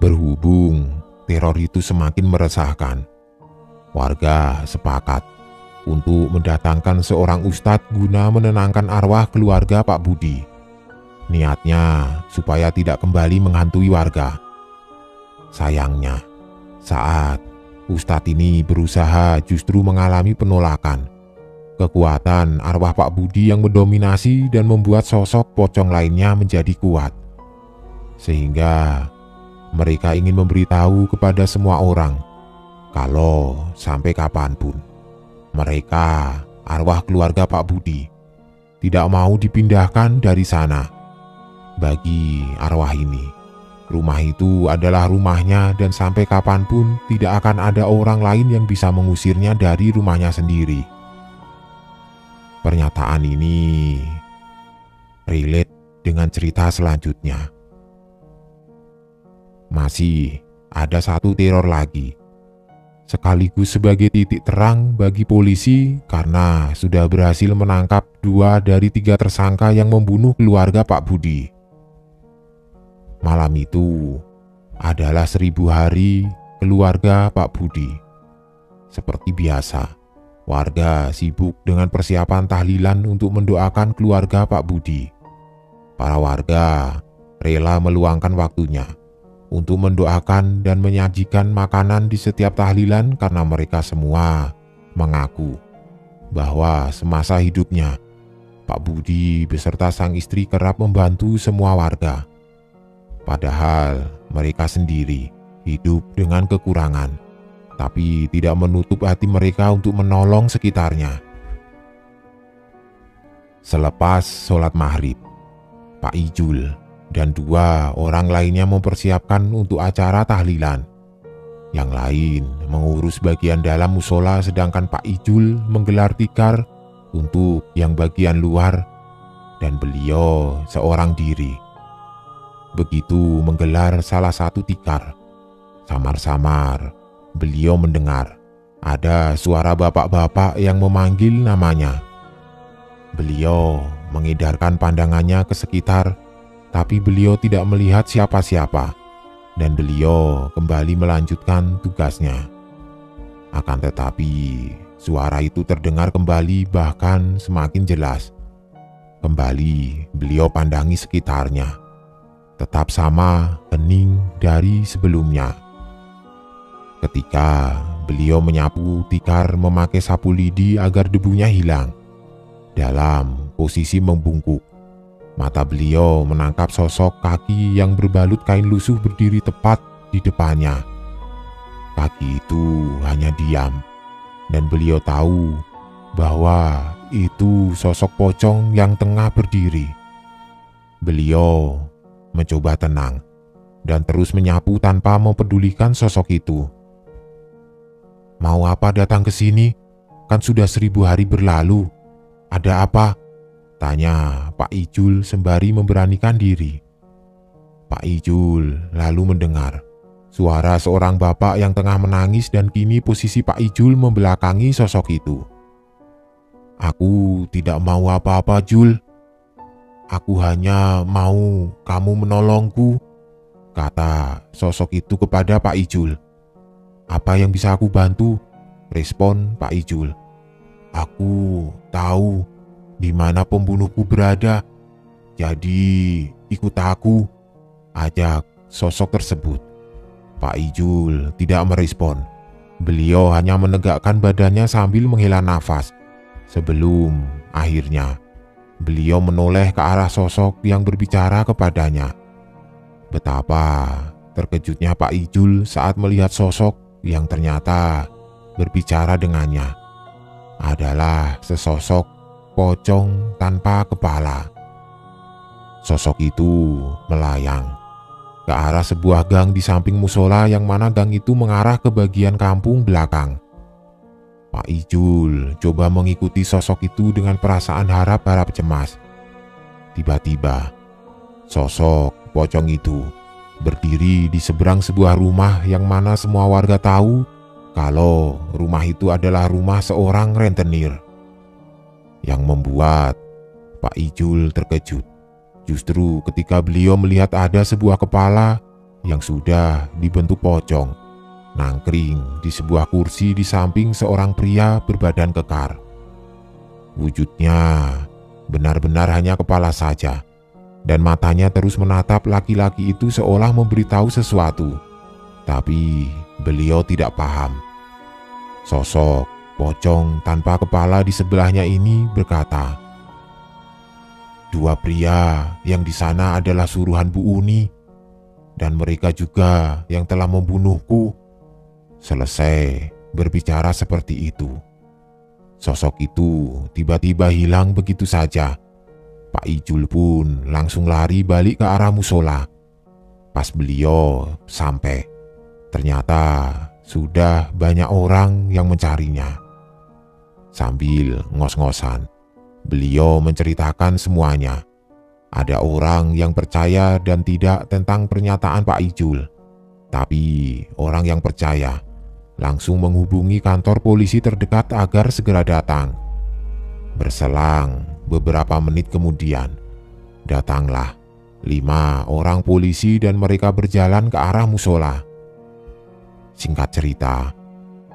Berhubung teror itu semakin meresahkan, warga sepakat untuk mendatangkan seorang ustadz guna menenangkan arwah keluarga Pak Budi. Niatnya supaya tidak kembali menghantui warga. Sayangnya, saat ustadz ini berusaha justru mengalami penolakan. Kekuatan arwah Pak Budi yang mendominasi dan membuat sosok pocong lainnya menjadi kuat. Sehingga mereka ingin memberitahu kepada semua orang kalau sampai kapanpun mereka, arwah keluarga Pak Budi, tidak mau dipindahkan dari sana. Bagi arwah ini, rumah itu adalah rumahnya dan sampai kapanpun tidak akan ada orang lain yang bisa mengusirnya dari rumahnya sendiri. Pernyataan ini relate dengan cerita selanjutnya. Masih ada satu teror lagi, sekaligus sebagai titik terang bagi polisi karena sudah berhasil menangkap 2 dari 3 tersangka yang membunuh keluarga Pak Budi. Malam itu adalah 1000 hari keluarga Pak Budi. Seperti biasa, warga sibuk dengan persiapan tahlilan untuk mendoakan keluarga Pak Budi. Para warga rela meluangkan waktunya untuk mendoakan dan menyajikan makanan di setiap tahlilan karena mereka semua mengaku bahwa semasa hidupnya Pak Budi beserta sang istri kerap membantu semua warga. Padahal mereka sendiri hidup dengan kekurangan, tapi tidak menutup hati mereka untuk menolong sekitarnya. Selepas sholat maghrib, Pak Ijul dan 2 orang lainnya mempersiapkan untuk acara tahlilan. Yang lain mengurus bagian dalam musola, sedangkan Pak Ijul menggelar tikar untuk yang bagian luar dan beliau seorang diri. Begitu menggelar salah satu tikar, samar-samar beliau mendengar ada suara bapak-bapak yang memanggil namanya. Beliau mengedarkan pandangannya ke sekitar, tapi beliau tidak melihat siapa-siapa, dan beliau kembali melanjutkan tugasnya. Akan tetapi, suara itu terdengar kembali, bahkan semakin jelas. Kembali beliau pandangi sekitarnya, tetap sama hening dari sebelumnya. Ketika beliau menyapu tikar memakai sapu lidi agar debunya hilang, dalam posisi membungkuk, mata beliau menangkap sosok kaki yang berbalut kain lusuh berdiri tepat di depannya. Kaki itu hanya diam, dan beliau tahu bahwa itu sosok pocong yang tengah berdiri. Beliau mencoba tenang dan terus menyapu tanpa mempedulikan sosok itu. "Mau apa datang ke sini? Kan sudah 1000 hari berlalu. Ada apa?" tanya Pak Ijul sembari memberanikan diri. Pak Ijul lalu mendengar suara seorang bapak yang tengah menangis dan kini posisi Pak Ijul membelakangi sosok itu. "Aku tidak mau apa-apa, Jul. Aku hanya mau kamu menolongku," kata sosok itu kepada Pak Ijul. "Apa yang bisa aku bantu?" respon Pak Ijul. "Aku tahu di mana pembunuhku berada. Jadi ikut aku," ajak sosok tersebut. Pak Ijul tidak merespon. Beliau hanya menegakkan badannya sambil menghela nafas. Sebelum akhirnya beliau menoleh ke arah sosok yang berbicara kepadanya. Betapa terkejutnya Pak Ijul saat melihat sosok yang ternyata berbicara dengannya adalah sesosok pocong tanpa kepala. Sosok itu melayang ke arah sebuah gang di samping musola, yang mana gang itu mengarah ke bagian kampung belakang. Pak Ijul coba mengikuti sosok itu dengan perasaan harap-harap cemas. Tiba-tiba sosok pocong itu berdiri di seberang sebuah rumah, yang mana semua warga tahu kalau rumah itu adalah rumah seorang rentenir. Yang membuat Pak Ijul terkejut justru ketika beliau melihat ada sebuah kepala yang sudah dibentuk pocong nangkring di sebuah kursi di samping seorang pria berbadan kekar. Wujudnya benar-benar hanya kepala saja, dan matanya terus menatap laki-laki itu seolah memberitahu sesuatu. Tapi beliau tidak paham. Sosok pocong tanpa kepala di sebelahnya ini berkata, "Dua pria yang di sana adalah suruhan Bu Uni, dan mereka juga yang telah membunuhku." Selesai berbicara seperti itu, sosok itu tiba-tiba hilang begitu saja. Pak Ijul pun langsung lari balik ke arah musola. Pas beliau sampai, ternyata sudah banyak orang yang mencarinya. Sambil ngos-ngosan, beliau menceritakan semuanya. Ada orang yang percaya dan tidak tentang pernyataan Pak Ijul. Tapi orang yang percaya langsung menghubungi kantor polisi terdekat agar segera datang. Berselang beberapa menit kemudian, datanglah 5 orang polisi dan mereka berjalan ke arah musola. Singkat cerita,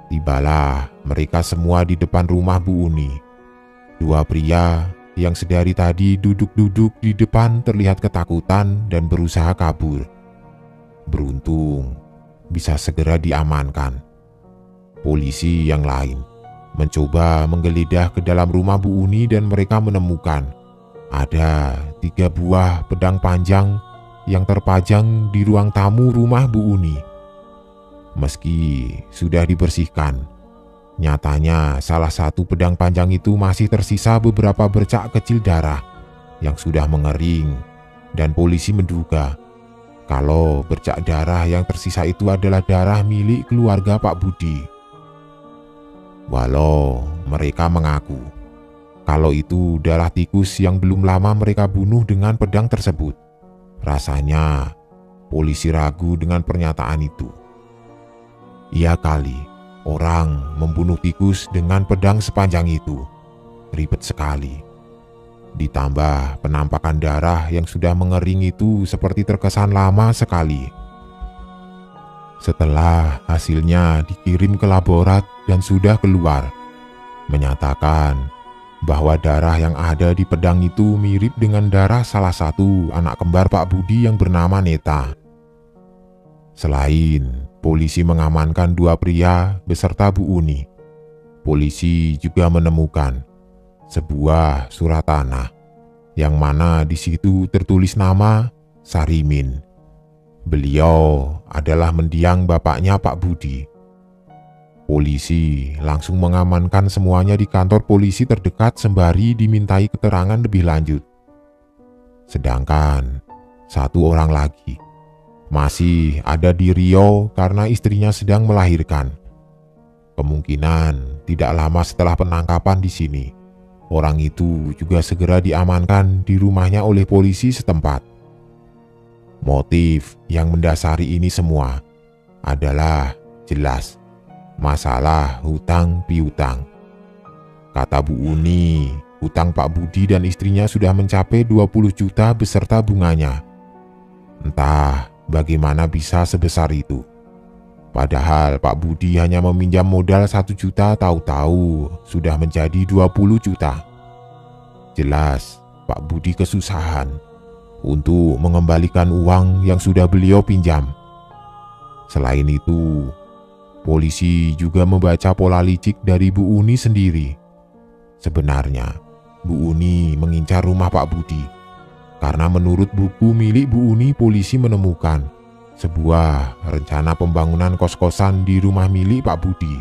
tibalah mereka semua di depan rumah Bu Uni. 2 pria yang sedari tadi duduk-duduk di depan terlihat ketakutan dan berusaha kabur. Beruntung bisa segera diamankan. Polisi yang lain mencoba menggeledah ke dalam rumah Bu Uni dan mereka menemukan ada 3 buah pedang panjang yang terpajang di ruang tamu rumah Bu Uni. Meski sudah dibersihkan, nyatanya salah satu pedang panjang itu masih tersisa beberapa bercak kecil darah yang sudah mengering, dan polisi menduga kalau bercak darah yang tersisa itu adalah darah milik keluarga Pak Budi. Walau mereka mengaku kalau itu darah tikus yang belum lama mereka bunuh dengan pedang tersebut, rasanya polisi ragu dengan pernyataan itu. Iya kali orang membunuh tikus dengan pedang sepanjang itu. Ribet sekali. Ditambah penampakan darah yang sudah mengering itu seperti terkesan lama sekali. Setelah hasilnya dikirim ke laborat dan sudah keluar, menyatakan bahwa darah yang ada di pedang itu mirip dengan darah salah satu anak kembar Pak Budi yang bernama Neta. Selain polisi mengamankan 2 pria beserta Bu Uni, polisi juga menemukan sebuah surat tanah yang mana di situ tertulis nama Sarimin. Beliau adalah mendiang bapaknya Pak Budi. Polisi langsung mengamankan semuanya di kantor polisi terdekat sembari dimintai keterangan lebih lanjut. Sedangkan 1 orang lagi masih ada di Riau karena istrinya sedang melahirkan. Kemungkinan tidak lama setelah penangkapan di sini, orang itu juga segera diamankan di rumahnya oleh polisi setempat. Motif yang mendasari ini semua adalah jelas masalah hutang piutang. Kata Bu Uni, hutang Pak Budi dan istrinya sudah mencapai 20 juta beserta bunganya. Entah bagaimana bisa sebesar itu. Padahal Pak Budi hanya meminjam modal 1 juta, tahu-tahu sudah menjadi 20 juta. Jelas Pak Budi kesusahan untuk mengembalikan uang yang sudah beliau pinjam. Selain itu, polisi juga membaca pola licik dari Bu Uni sendiri. Sebenarnya, Bu Uni mengincar rumah Pak Budi karena menurut buku milik Bu Uni, polisi menemukan sebuah rencana pembangunan kos-kosan di rumah milik Pak Budi.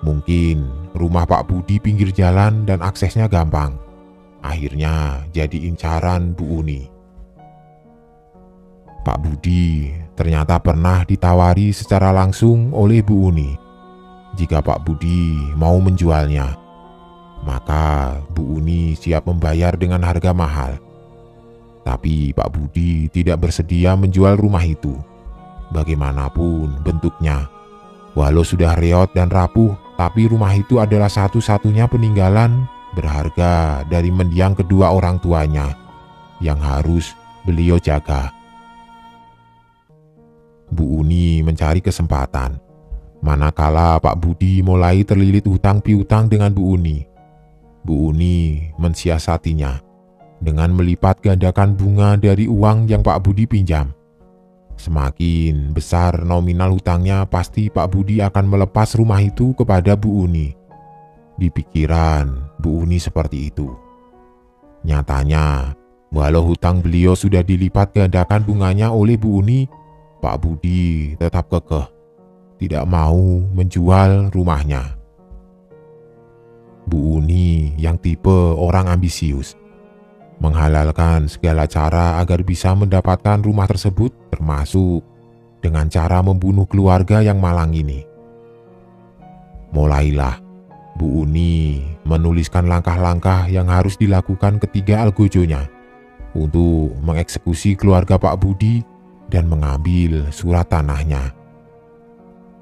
Mungkin rumah Pak Budi pinggir jalan dan aksesnya gampang. Akhirnya jadi incaran Bu Uni. Pak Budi ternyata pernah ditawari secara langsung oleh Bu Uni. Jika Pak Budi mau menjualnya, maka Bu Uni siap membayar dengan harga mahal. Tapi Pak Budi tidak bersedia menjual rumah itu. Bagaimanapun bentuknya, walau sudah reot dan rapuh, tapi rumah itu adalah satu-satunya peninggalan berharga dari mendiang kedua orang tuanya yang harus beliau jaga. Bu Uni mencari kesempatan, manakala Pak Budi mulai terlilit hutang piutang dengan Bu Uni. Bu Uni mensiasatinya dengan melipat gandakan bunga dari uang yang Pak Budi pinjam. Semakin besar nominal hutangnya, pasti Pak Budi akan melepas rumah itu kepada Bu Uni. Di pikiran Bu Uni seperti itu. Nyatanya, walau hutang beliau sudah dilipat gandakan bunganya oleh Bu Uni, Pak Budi tetap kekeh tidak mau menjual rumahnya. Bu Uni yang tipe orang ambisius menghalalkan segala cara agar bisa mendapatkan rumah tersebut, termasuk dengan cara membunuh keluarga yang malang ini. Mulailah Bu Uni menuliskan langkah-langkah yang harus dilakukan ketiga algojonya untuk mengeksekusi keluarga Pak Budi dan mengambil surat tanahnya.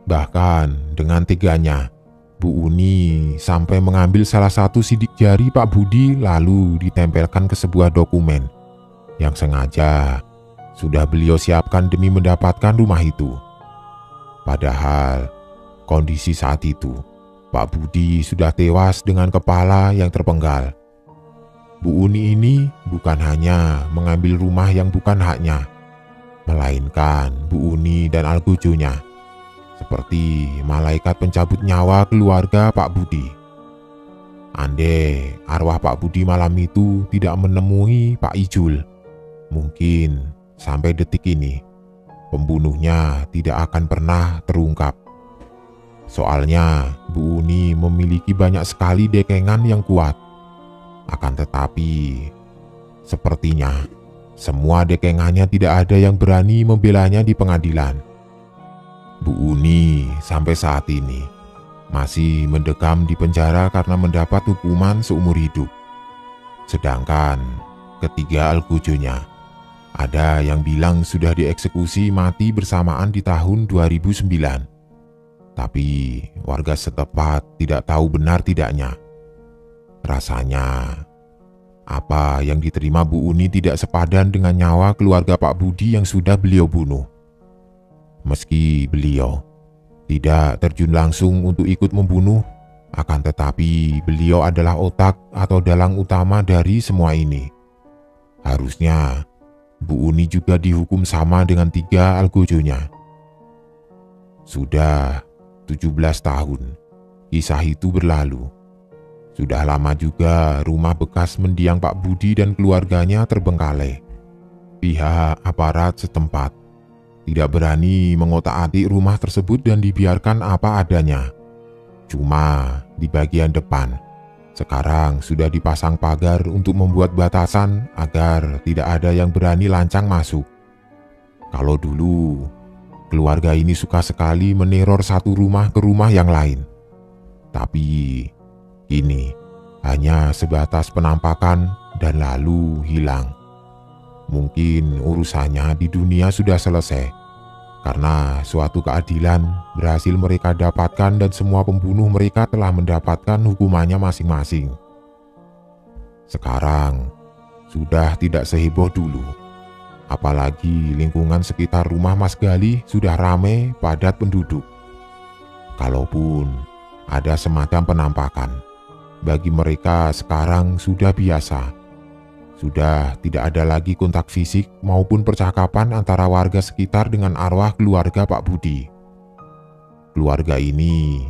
Bahkan dengan teganya, Bu Uni sampai mengambil salah satu sidik jari Pak Budi lalu ditempelkan ke sebuah dokumen yang sengaja sudah beliau siapkan demi mendapatkan rumah itu. Padahal kondisi saat itu Pak Budi sudah tewas dengan kepala yang terpenggal. Bu Uni ini bukan hanya mengambil rumah yang bukan haknya, melainkan Bu Uni dan algojonya seperti malaikat pencabut nyawa keluarga Pak Budi. Andai arwah Pak Budi malam itu tidak menemui Pak Ijul, mungkin sampai detik ini pembunuhnya tidak akan pernah terungkap. Soalnya Bu Uni memiliki banyak sekali dekengan yang kuat. Akan tetapi, sepertinya semua dekengannya tidak ada yang berani membelanya di pengadilan. Bu Uni sampai saat ini masih mendekam di penjara karena mendapat hukuman seumur hidup. Sedangkan ketiga algojonya, ada yang bilang sudah dieksekusi mati bersamaan di tahun 2009. Tapi warga setempat tidak tahu benar tidaknya. Rasanya apa yang diterima Bu Uni tidak sepadan dengan nyawa keluarga Pak Budi yang sudah beliau bunuh. Meski beliau tidak terjun langsung untuk ikut membunuh, akan tetapi beliau adalah otak atau dalang utama dari semua ini. Harusnya Bu Uni juga dihukum sama dengan tiga algojonya. Sudah 17 tahun kisah itu berlalu. Sudah lama juga rumah bekas mendiang Pak Budi dan keluarganya terbengkalai. Pihak aparat setempat tidak berani mengotak-atik rumah tersebut dan dibiarkan apa adanya. Cuma di bagian depan, sekarang sudah dipasang pagar untuk membuat batasan agar tidak ada yang berani lancang masuk. Kalau dulu, keluarga ini suka sekali meneror satu rumah ke rumah yang lain. Tapi kini hanya sebatas penampakan dan lalu hilang. Mungkin urusannya di dunia sudah selesai, karena suatu keadilan berhasil mereka dapatkan dan semua pembunuh mereka telah mendapatkan hukumannya masing-masing. Sekarang sudah tidak seheboh dulu, apalagi lingkungan sekitar rumah Mas Gali sudah ramai padat penduduk. Kalaupun ada semacam penampakan, bagi mereka sekarang sudah biasa. Sudah tidak ada lagi kontak fisik maupun percakapan antara warga sekitar dengan arwah keluarga Pak Budi. Keluarga ini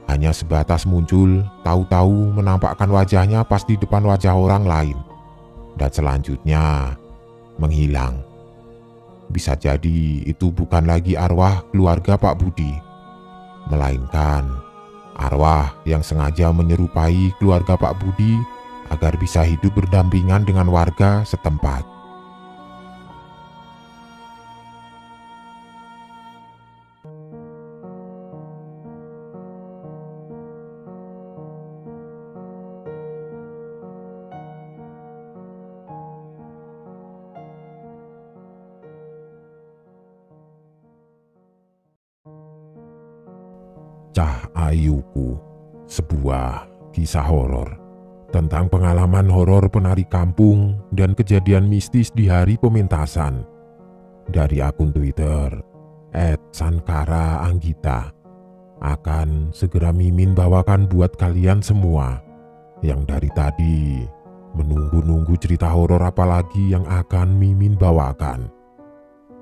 hanya sebatas muncul, tahu-tahu menampakkan wajahnya pas di depan wajah orang lain, dan selanjutnya menghilang. Bisa jadi itu bukan lagi arwah keluarga Pak Budi, melainkan arwah yang sengaja menyerupai keluarga Pak Budi agar bisa hidup berdampingan dengan warga setempat. Cahayuku, sebuah kisah horor tentang pengalaman horor penari kampung dan kejadian mistis di hari pementasan, dari akun Twitter @sankaraanggita. Akan segera Mimin bawakan buat kalian semua yang dari tadi menunggu-nunggu cerita horor apalagi yang akan Mimin bawakan.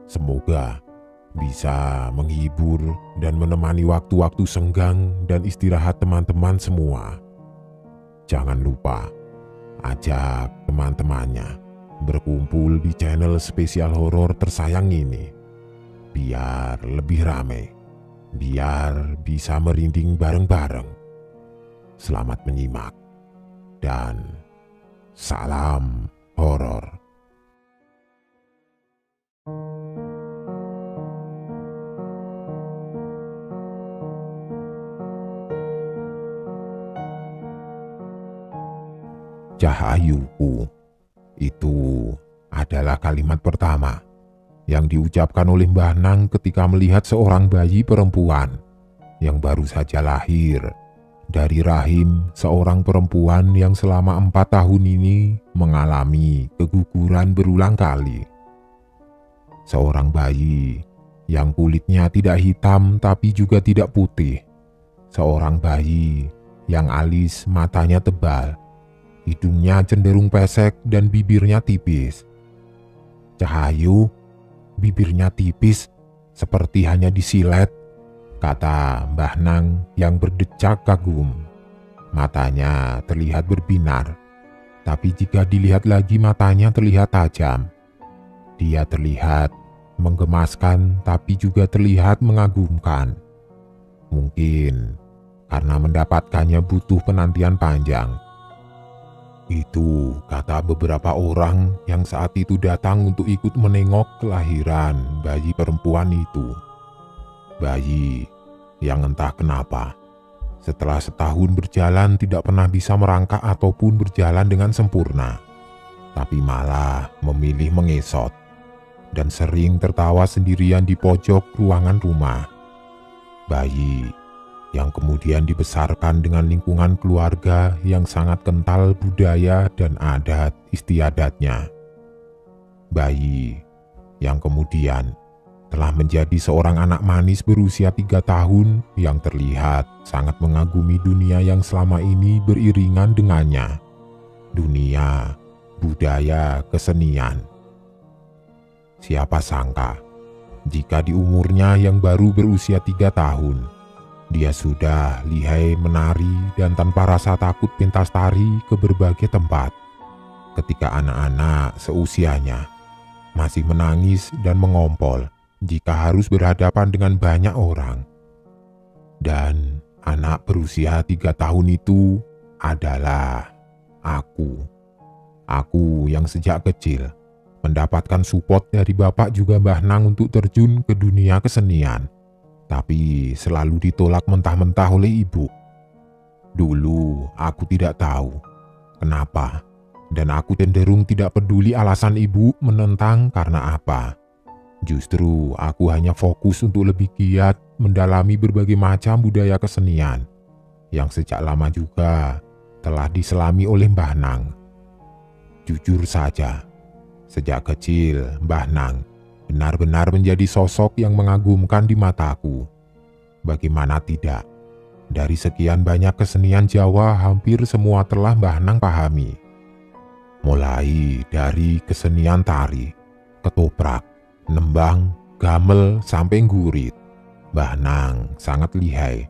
Semoga bisa menghibur dan menemani waktu-waktu senggang dan istirahat teman-teman semua. Jangan lupa ajak teman-temannya berkumpul di channel spesial horor tersayang ini, biar lebih ramai, biar bisa merinding bareng-bareng. Selamat menyimak dan salam horor. Cahayuku, itu adalah kalimat pertama yang diucapkan oleh Mbah Nang ketika melihat seorang bayi perempuan yang baru saja lahir dari rahim seorang perempuan yang selama 4 tahun ini mengalami keguguran berulang kali. Seorang bayi yang kulitnya tidak hitam tapi juga tidak putih. Seorang bayi yang alis matanya tebal, hidungnya cenderung pesek dan bibirnya tipis. Cahayu, bibirnya tipis seperti hanya disilet, kata Mbah Nang yang berdecak kagum. Matanya terlihat berbinar, tapi jika dilihat lagi matanya terlihat tajam. Dia terlihat menggemaskan tapi juga terlihat mengagumkan. Mungkin karena mendapatkannya butuh penantian panjang. Itu kata beberapa orang yang saat itu datang untuk ikut menengok kelahiran bayi perempuan itu. Bayi yang entah kenapa setelah setahun berjalan tidak pernah bisa merangkak ataupun berjalan dengan sempurna, tapi malah memilih mengesot dan sering tertawa sendirian di pojok ruangan rumah. Bayi yang kemudian dibesarkan dengan lingkungan keluarga yang sangat kental budaya dan adat istiadatnya. Bayi yang kemudian telah menjadi seorang anak manis berusia 3 tahun yang terlihat sangat mengagumi dunia yang selama ini beriringan dengannya, dunia budaya kesenian. Siapa sangka jika di umurnya yang baru berusia 3 tahun, dia sudah lihai menari dan tanpa rasa takut pentas tari ke berbagai tempat. Ketika anak-anak seusianya masih menangis dan mengompol jika harus berhadapan dengan banyak orang. Dan anak berusia 3 tahun itu adalah aku. Aku yang sejak kecil mendapatkan support dari bapak juga Mbah Nang untuk terjun ke dunia kesenian, tapi selalu ditolak mentah-mentah oleh ibu. Dulu aku tidak tahu kenapa, dan aku cenderung tidak peduli alasan ibu menentang karena apa. Justru aku hanya fokus untuk lebih giat mendalami berbagai macam budaya kesenian yang sejak lama juga telah diselami oleh Mbah Nang. Jujur saja, sejak kecil Mbah Nang benar-benar menjadi sosok yang mengagumkan di mataku. Bagaimana tidak, dari sekian banyak kesenian Jawa hampir semua telah Mbah Nang pahami. Mulai dari kesenian tari, ketoprak, nembang, gamel, sampai ngurit. Mbah Nang sangat lihai,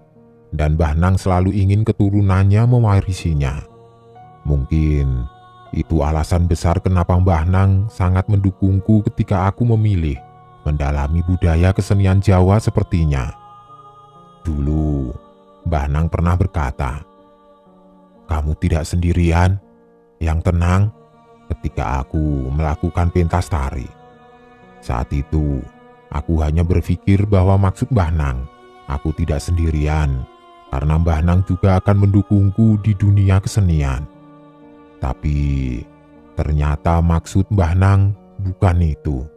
dan Mbah Nang selalu ingin keturunannya mewarisinya. Mungkin itu alasan besar kenapa Mbah Nang sangat mendukungku ketika aku memilih mendalami budaya kesenian Jawa sepertinya. Dulu, Mbah Nang pernah berkata, "Kamu tidak sendirian, yang tenang," ketika aku melakukan pentas tari. Saat itu, aku hanya berpikir bahwa maksud Mbah Nang, aku tidak sendirian, karena Mbah Nang juga akan mendukungku di dunia kesenian. Tapi, ternyata maksud Mbah Nang bukan itu,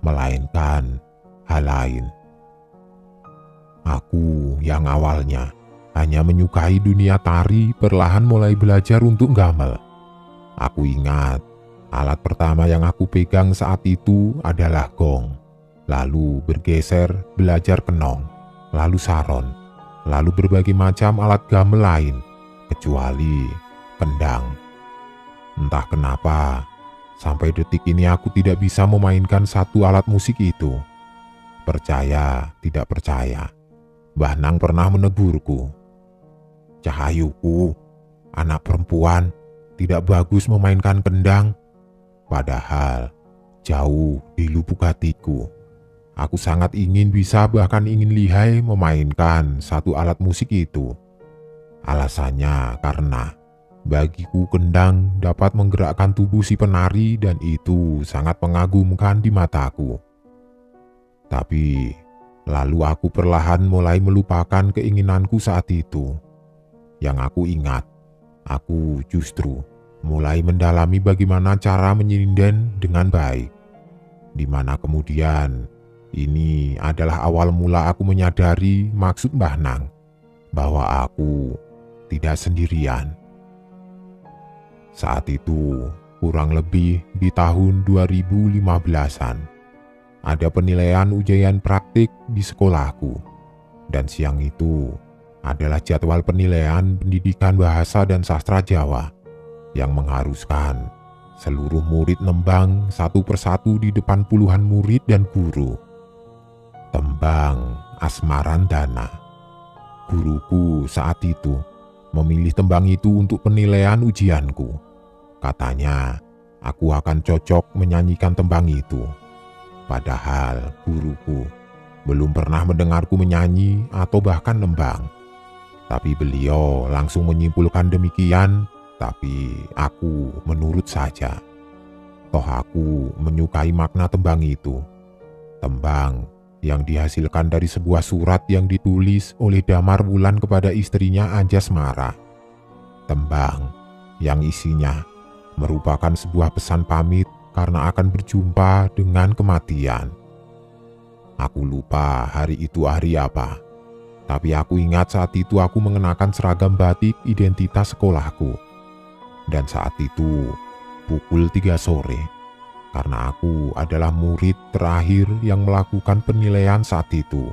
melainkan hal lain. Aku yang awalnya hanya menyukai dunia tari perlahan mulai belajar untuk gamel. Aku ingat, alat pertama yang aku pegang saat itu adalah gong, lalu bergeser belajar kenong, lalu saron, lalu berbagai macam alat gamel lain, kecuali kendang. Entah kenapa, sampai detik ini aku tidak bisa memainkan satu alat musik itu. Percaya, tidak percaya, Mbah Nang pernah menegurku. "Cahayuku, anak perempuan, tidak bagus memainkan kendang." Padahal, jauh di lubuk hatiku, aku sangat ingin bisa bahkan ingin lihai memainkan satu alat musik itu. Alasannya karena bagiku kendang dapat menggerakkan tubuh si penari dan itu sangat mengagumkan di mataku. Tapi, lalu aku perlahan mulai melupakan keinginanku saat itu. Yang aku ingat, aku justru mulai mendalami bagaimana cara menyindan dengan baik. Di mana kemudian, ini adalah awal mula aku menyadari maksud Mbah Nang, bahwa aku tidak sendirian. Saat itu, kurang lebih di tahun 2015-an, ada penilaian ujian praktik di sekolahku, dan siang itu adalah jadwal penilaian pendidikan bahasa dan sastra Jawa yang mengharuskan seluruh murid nembang satu persatu di depan puluhan murid dan guru. Tembang Asmaran Dana. Guruku saat itu memilih tembang itu untuk penilaian ujianku. Katanya, aku akan cocok menyanyikan tembang itu. Padahal guruku belum pernah mendengarku menyanyi atau bahkan nembang. Tapi beliau langsung menyimpulkan demikian, tapi aku menurut saja. Toh aku menyukai makna tembang itu. Tembang yang dihasilkan dari sebuah surat yang ditulis oleh Damar Wulan kepada istrinya Anjasmara. Tembang yang isinya merupakan sebuah pesan pamit karena akan berjumpa dengan kematian. Aku lupa hari itu hari apa, tapi aku ingat saat itu aku mengenakan seragam batik identitas sekolahku. Dan saat itu pukul 3 sore, karena aku adalah murid terakhir yang melakukan penilaian saat itu.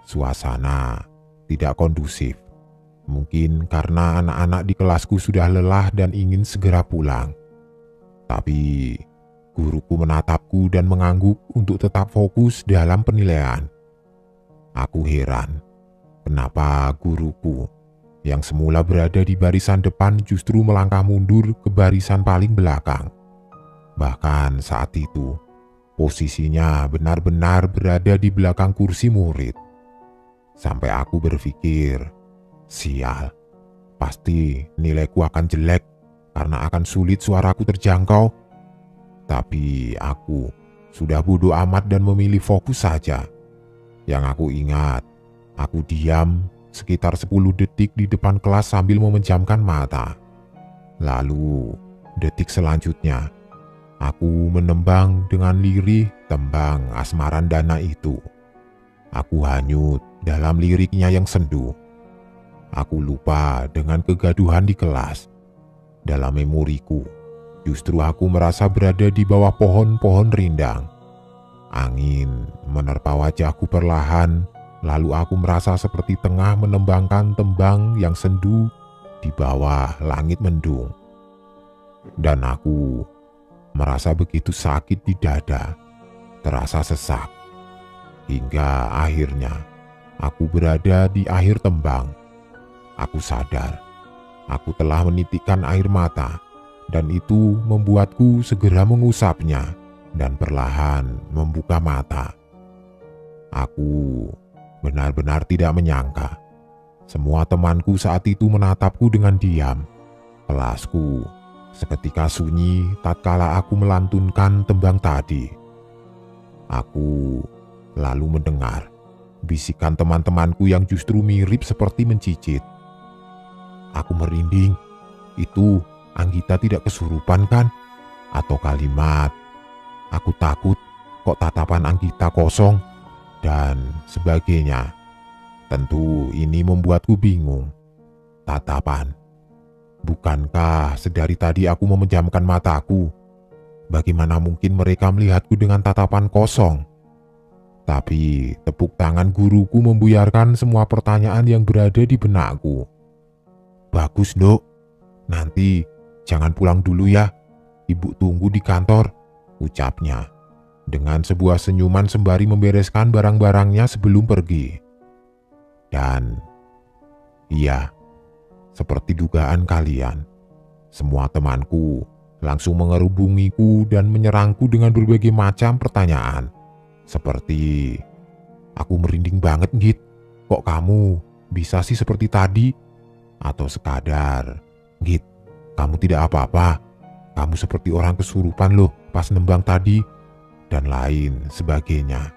Suasana tidak kondusif, mungkin karena anak-anak di kelasku sudah lelah dan ingin segera pulang. Tapi guruku menatapku dan mengangguk untuk tetap fokus dalam penilaian. Aku heran, kenapa guruku yang semula berada di barisan depan justru melangkah mundur ke barisan paling belakang. Bahkan saat itu, posisinya benar-benar berada di belakang kursi murid. Sampai aku berpikir, sial, pasti nilaiku akan jelek karena akan sulit suaraku terjangkau. Tapi aku sudah bodoh amat dan memilih fokus saja. Yang aku ingat, aku diam sekitar 10 detik di depan kelas sambil memejamkan mata. Lalu, detik selanjutnya, aku menembang dengan lirih tembang Asmaran Dana itu. Aku hanyut dalam liriknya yang sendu. Aku lupa dengan kegaduhan di kelas. Dalam memoriku, justru aku merasa berada di bawah pohon-pohon rindang. Angin menerpa wajahku perlahan, lalu aku merasa seperti tengah menembangkan tembang yang sendu di bawah langit mendung. dan aku merasa begitu sakit di dada, terasa sesak, hingga akhirnya aku berada di akhir tembang. Aku sadar, aku telah menitikkan air mata, dan itu membuatku segera mengusapnya dan perlahan membuka mata. Aku benar-benar tidak menyangka. Semua temanku saat itu menatapku dengan diam. Kelasku seketika sunyi tatkala aku melantunkan tembang tadi. Aku lalu mendengar bisikan teman-temanku yang justru mirip seperti mencicit. Aku merinding. Itu Anggita tidak kesurupan kan? Atau kalimat, aku takut kok tatapan Anggita kosong, dan sebagainya. Tentu ini membuatku bingung. Tatapan. Bukankah sedari tadi aku memejamkan mataku? Bagaimana mungkin mereka melihatku dengan tatapan kosong? Tapi tepuk tangan guruku membuyarkan semua pertanyaan yang berada di benakku. Bagus, Dok. Nanti jangan pulang dulu ya. Ibu tunggu di kantor, ucapnya, dengan sebuah senyuman sembari membereskan barang-barangnya sebelum pergi. Dan iya, seperti dugaan kalian, semua temanku langsung mengerubungiku dan menyerangku dengan berbagai macam pertanyaan. Seperti, aku merinding banget, Git. Kok kamu bisa sih seperti tadi? Atau sekadar, Git, kamu tidak apa-apa. Kamu seperti orang kesurupan loh pas nembang tadi. Dan lain sebagainya.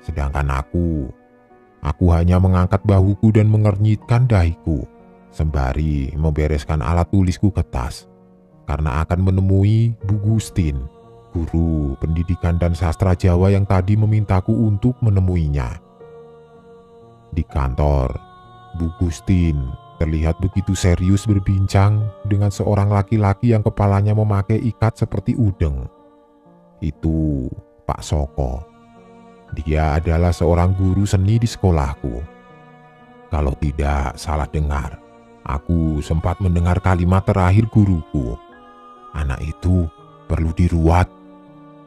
Sedangkan aku hanya mengangkat bahuku dan mengernyitkan dahiku, sembari membereskan alat tulisku ke tas, karena akan menemui Bu Gustin, guru pendidikan dan sastra Jawa yang tadi memintaku untuk menemuinya. Di kantor, Bu Gustin terlihat begitu serius berbincang dengan seorang laki-laki yang kepalanya memakai ikat seperti udeng. Itu Pak Soko. Dia adalah seorang guru seni di sekolahku. Kalau tidak salah dengar, aku sempat mendengar kalimat terakhir guruku. Anak itu perlu diruat.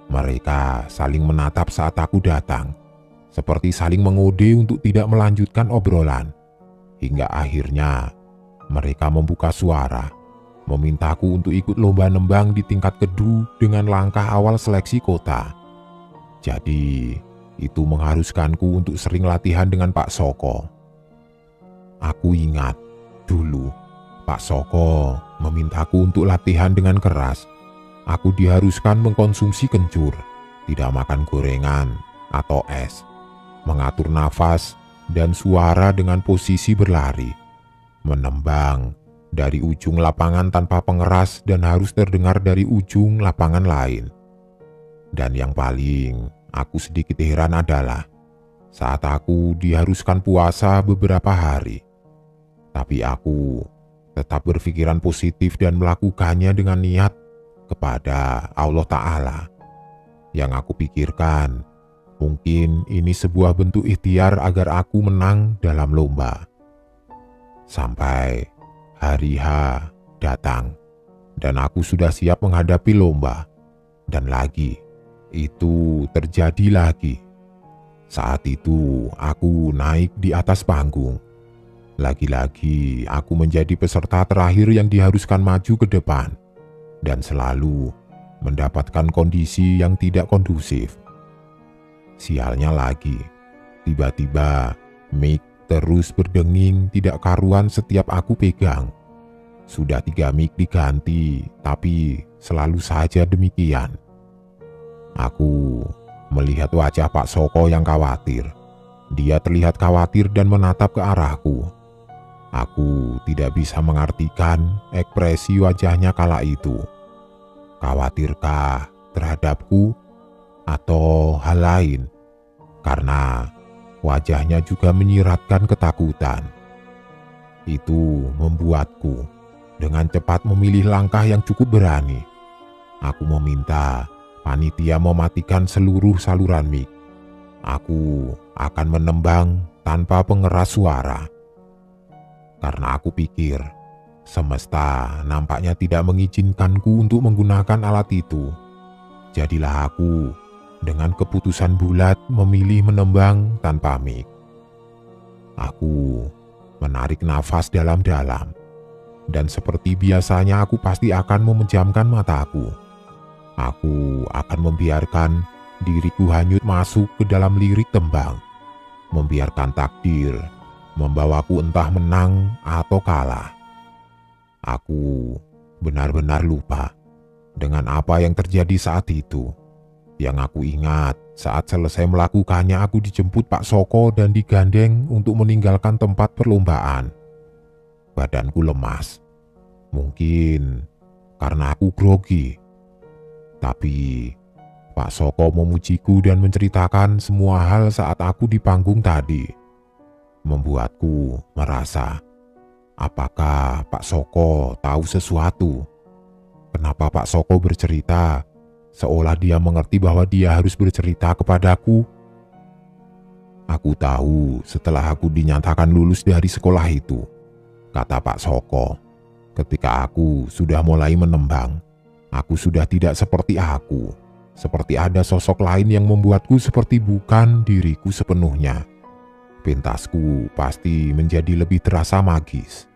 Mereka saling menatap saat aku datang, seperti saling mengode untuk tidak melanjutkan obrolan. Hingga akhirnya mereka membuka suara, memintaku untuk ikut lomba nembang di tingkat Kedu dengan langkah awal seleksi kota. Jadi itu mengharuskanku untuk sering latihan dengan Pak Soko. Aku ingat dulu Pak Soko memintaku untuk latihan dengan keras. Aku diharuskan mengkonsumsi kencur, tidak makan gorengan atau es, mengatur nafas dan suara dengan posisi berlari, menembang dari ujung lapangan tanpa pengeras dan harus terdengar dari ujung lapangan lain. Dan yang paling aku sedikit heran adalah saat aku diharuskan puasa beberapa hari. Tapi aku tetap berpikiran positif dan melakukannya dengan niat kepada Allah Ta'ala. Yang aku pikirkan, mungkin ini sebuah bentuk ikhtiar agar aku menang dalam lomba. Sampai hari H datang dan aku sudah siap menghadapi lomba. Dan lagi, itu terjadi lagi. Saat itu aku naik di atas panggung. Lagi-lagi aku menjadi peserta terakhir yang diharuskan maju ke depan dan selalu mendapatkan kondisi yang tidak kondusif. Sialnya lagi, tiba-tiba mic terus berdenging tidak karuan setiap aku pegang. Sudah 3 mic diganti, tapi selalu saja demikian. Aku melihat wajah Pak Soko yang khawatir. Dia terlihat khawatir dan menatap ke arahku. Aku tidak bisa mengartikan ekspresi wajahnya kala itu. Khawatirkah terhadapku atau hal lain? Karena wajahnya juga menyiratkan ketakutan. Itu membuatku dengan cepat memilih langkah yang cukup berani. Aku meminta panitia mematikan seluruh saluran mic. Aku akan menembang tanpa pengeras suara. Karena aku pikir Semesta nampaknya tidak mengizinkanku untuk menggunakan alat itu. Jadilah aku dengan keputusan bulat memilih menembang tanpa mic. Aku menarik nafas dalam-dalam, dan seperti biasanya aku pasti akan memejamkan mataku. Aku akan membiarkan diriku hanyut masuk ke dalam lirik tembang, membiarkan takdir membawaku entah menang atau kalah. Aku benar-benar lupa dengan apa yang terjadi saat itu. Yang aku ingat, saat selesai melakukannya aku dijemput Pak Soko dan digandeng untuk meninggalkan tempat perlombaan. Badanku lemas, mungkin karena aku grogi. Tapi Pak Soko memujiku dan menceritakan semua hal saat aku di panggung tadi. Membuatku merasa, apakah Pak Soko tahu sesuatu? Kenapa Pak Soko bercerita seolah dia mengerti bahwa dia harus bercerita kepadaku? Aku tahu setelah aku dinyatakan lulus dari sekolah itu, kata Pak Soko. Ketika aku sudah mulai menembang, aku sudah tidak seperti aku. Seperti ada sosok lain yang membuatku seperti bukan diriku sepenuhnya. Pentasku pasti menjadi lebih terasa magis,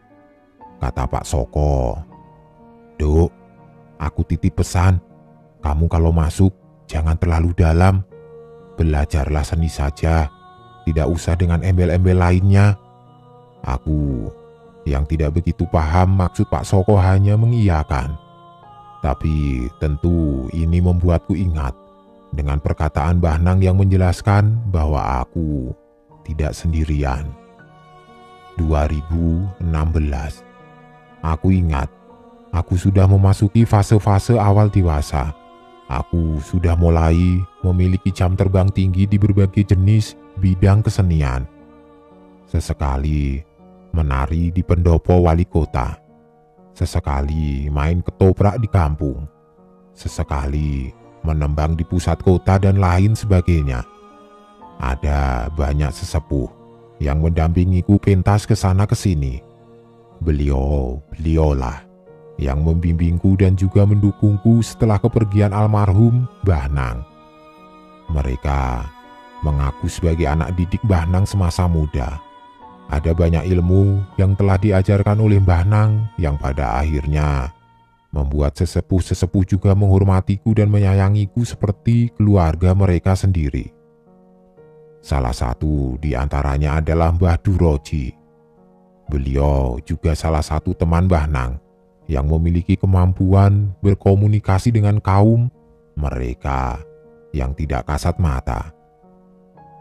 kata Pak Soko. Dok, aku titip pesan, kamu kalau masuk jangan terlalu dalam. Belajarlah seni saja, tidak usah dengan embel-embel lainnya. Aku yang tidak begitu paham maksud Pak Soko hanya mengiyakan. Tapi tentu ini membuatku ingat dengan perkataan Mbah Nang yang menjelaskan bahwa aku tidak sendirian. 2016. Aku ingat, aku sudah memasuki fase-fase awal dewasa. Aku sudah mulai memiliki jam terbang tinggi di berbagai jenis bidang kesenian. Sesekali menari di pendopo wali kota. Sesekali main ketoprak di kampung. Sesekali menembang di pusat kota dan lain sebagainya. Ada banyak sesepuh yang mendampingiku pentas ke sana ke sini. Beliaulah yang membimbingku dan juga mendukungku setelah kepergian almarhum Mbah Nang. Mereka mengaku sebagai anak didik Mbah Nang semasa muda. Ada banyak ilmu yang telah diajarkan oleh Mbah Nang yang pada akhirnya membuat sesepuh-sesepuh juga menghormatiku dan menyayangiku seperti keluarga mereka sendiri. Salah satu di antaranya adalah Mbah Duroji. Beliau juga salah satu teman Mbah Nang yang memiliki kemampuan berkomunikasi dengan kaum mereka yang tidak kasat mata.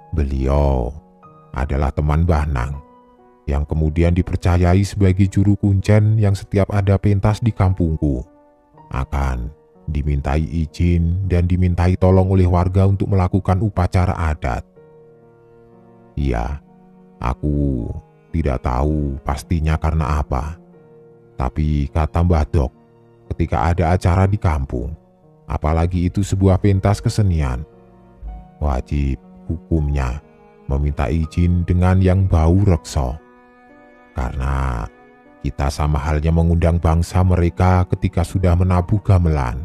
Beliau adalah teman Mbah Nang yang kemudian dipercayai sebagai juru kuncen yang setiap ada pentas di kampungku akan dimintai izin dan dimintai tolong oleh warga untuk melakukan upacara adat. Iya, aku tidak tahu pastinya karena apa. Tapi kata Mbah Dok, ketika ada acara di kampung, apalagi itu sebuah pentas kesenian, wajib hukumnya meminta izin dengan yang bau reksa. Karena kita sama halnya mengundang bangsa mereka ketika sudah menabuh gamelan.